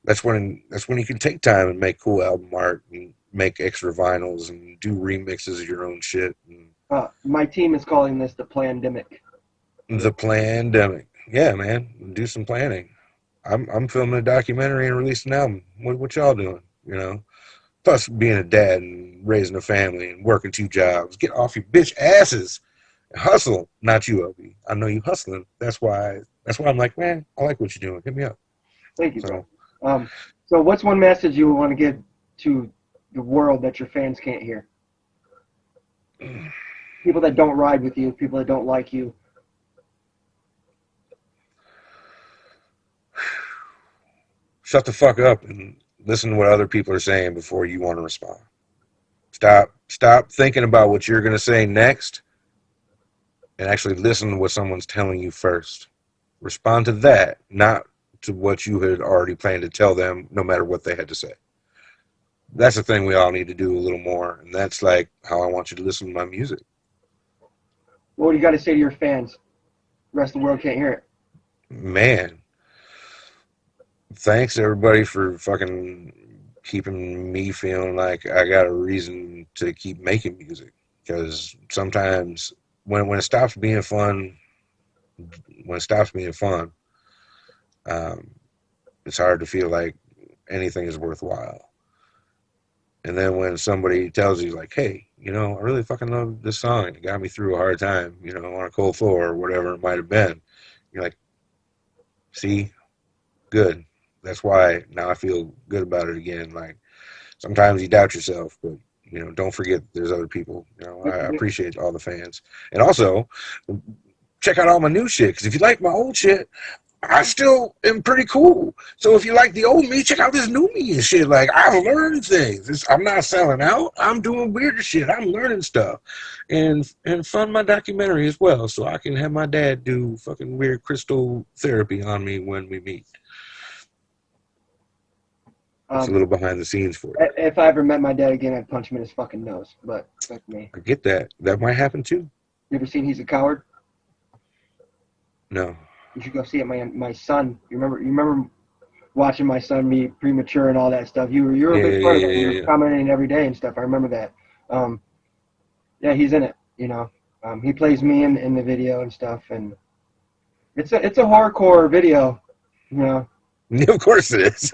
that's when you can take time and make cool album art and make extra vinyls and do remixes of your own shit. And, my team is calling this the Plandemic. The Plandemic. Yeah, man. Do some planning. I'm filming a documentary and releasing an album. What y'all doing? You know? Plus being a dad and raising a family and working 2 jobs. Get off your bitch asses. Hustle. Not you, LB. I know you hustling. That's why I'm like, man, I like what you're doing. Hit me up. Thank you, bro. So what's one message you want to give to the world that your fans can't hear? People that don't ride with you, people that don't like you. Shut the fuck up and listen to what other people are saying before you want to respond. Stop thinking about what you're going to say next and actually listen to what someone's telling you first. Respond to that, not to what you had already planned to tell them, no matter what they had to say. That's the thing we all need to do a little more, and that's like how I want you to listen to my music. What do you got to say to your fans? The rest of the world can't hear it. Man, thanks everybody for fucking keeping me feeling like I got a reason to keep making music. Because sometimes when it stops being fun, it's hard to feel like anything is worthwhile. And then when somebody tells you, like, hey, you know, I really fucking love this song. It got me through a hard time, you know, on a cold floor or whatever it might have been. You're like, see, good. That's why now I feel good about it again. Like, sometimes you doubt yourself, but, you know, don't forget there's other people. You know, I appreciate all the fans. And also, check out all my new shit, because if you like my old shit, I still am pretty cool. So if you like the old me, check out this new me and shit. Like, I've learned things. I'm not selling out. I'm doing weirder shit. I'm learning stuff. And fund my documentary as well, so I can have my dad do fucking weird crystal therapy on me when we meet. It's a little behind the scenes for you. If I ever met my dad again, I'd punch him in his fucking nose. But fuck me. I get that. That might happen too. You ever seen He's a Coward? No. You should go see it. My son. You remember watching my son be premature and all that stuff. You were a big part of it. You were commenting every day and stuff. I remember that. Yeah, he's in it. You know, he plays me in the video and stuff, and it's a hardcore video. You know. Of course it is.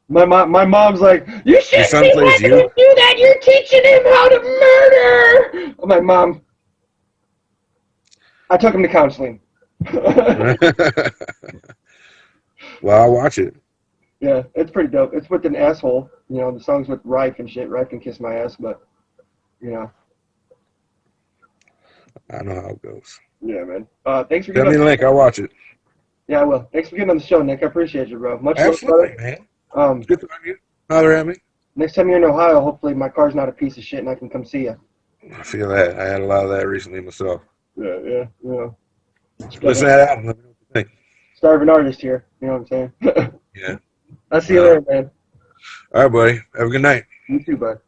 My mom's like, you shouldn't be letting him do that. You're teaching him how to murder. I'm like, Mom, I took him to counseling. Well, I'll watch it. Yeah, it's pretty dope. It's with an asshole. You know, the song's with Rife and shit. Rife can kiss my ass, but, you know. I know how it goes. Yeah, man. Thanks for Send getting me on. the link. I'll watch it. Yeah, I will. Thanks for getting on the show, Nick. I appreciate you, bro. Much love, Absolutely, brother. man. Good to meet you. Holler at me. Next time you're in Ohio, hopefully my car's not a piece of shit and I can come see you. I feel that. I had a lot of that recently myself. Yeah. Listen to that album. Let me know what you think. Starving artist here. You know what I'm saying? Yeah. I'll see you later, man. All right, buddy. Have a good night. You too, bud.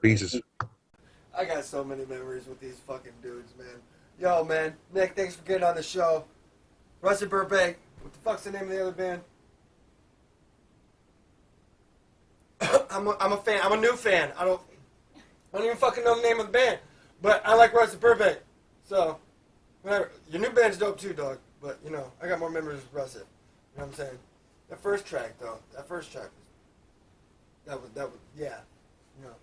Pieces. I got so many memories with these fucking dudes, man. Yo, man. Nick, thanks for getting on the show. Russett Burbank. What the fuck's the name of the other band? I'm a fan. I'm a new fan. I don't even fucking know the name of the band. But I like Russett Burbank. So, whatever. Your new band's dope too, dog. But, you know, I got more memories with Russett. You know what I'm saying? That first track, though. That first track was... That was, yeah. You know.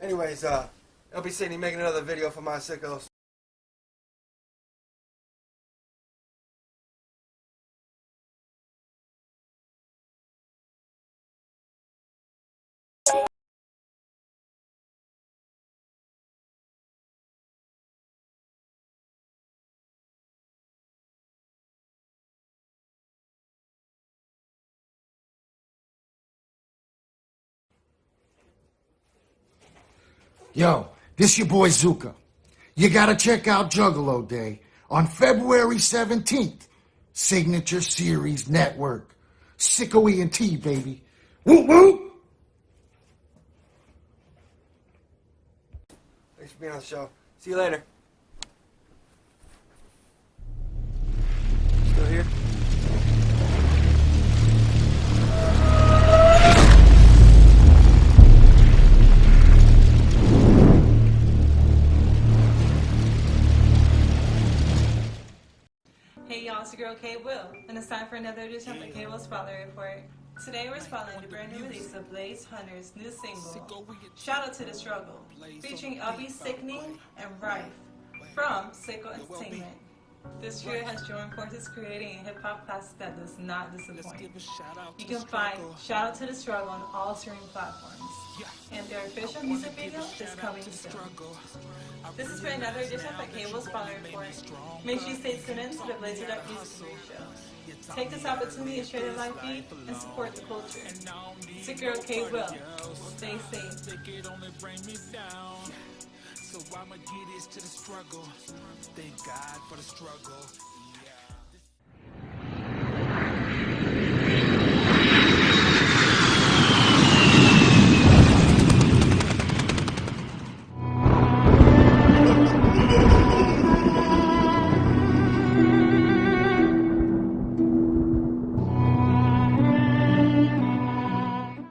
Anyways, LB Sickning making another video for my sickos. Yo, this your boy Zuka. You gotta check out Juggalo Day on February 17th. Signature Series Network. SicKKo ENT, baby. Woo woo! Thanks for being on the show. See you later. Still here? Hey y'all, it's your girl K Will, and it's time for another edition of the K Will Spotlight Report. Today we're spotlighting the brand new release of Blaze Hunter's new single, Shout Out to the Struggle, featuring LB Sickning and Rife from SicKKo Entertainment. This trio has joined forces creating a hip-hop classic that does not disappoint. You can find Shout Out to the Struggle on all streaming platforms, and their official music video is coming soon. This is for another edition of the K Will Spotlight Report. Make sure you stay tuned in to the Blaze It Up Music Review Show. Take this opportunity to share the live feed and support the culture. It's your girl K Will. Stay safe. So I'ma get it to the struggle. Thank God for the struggle.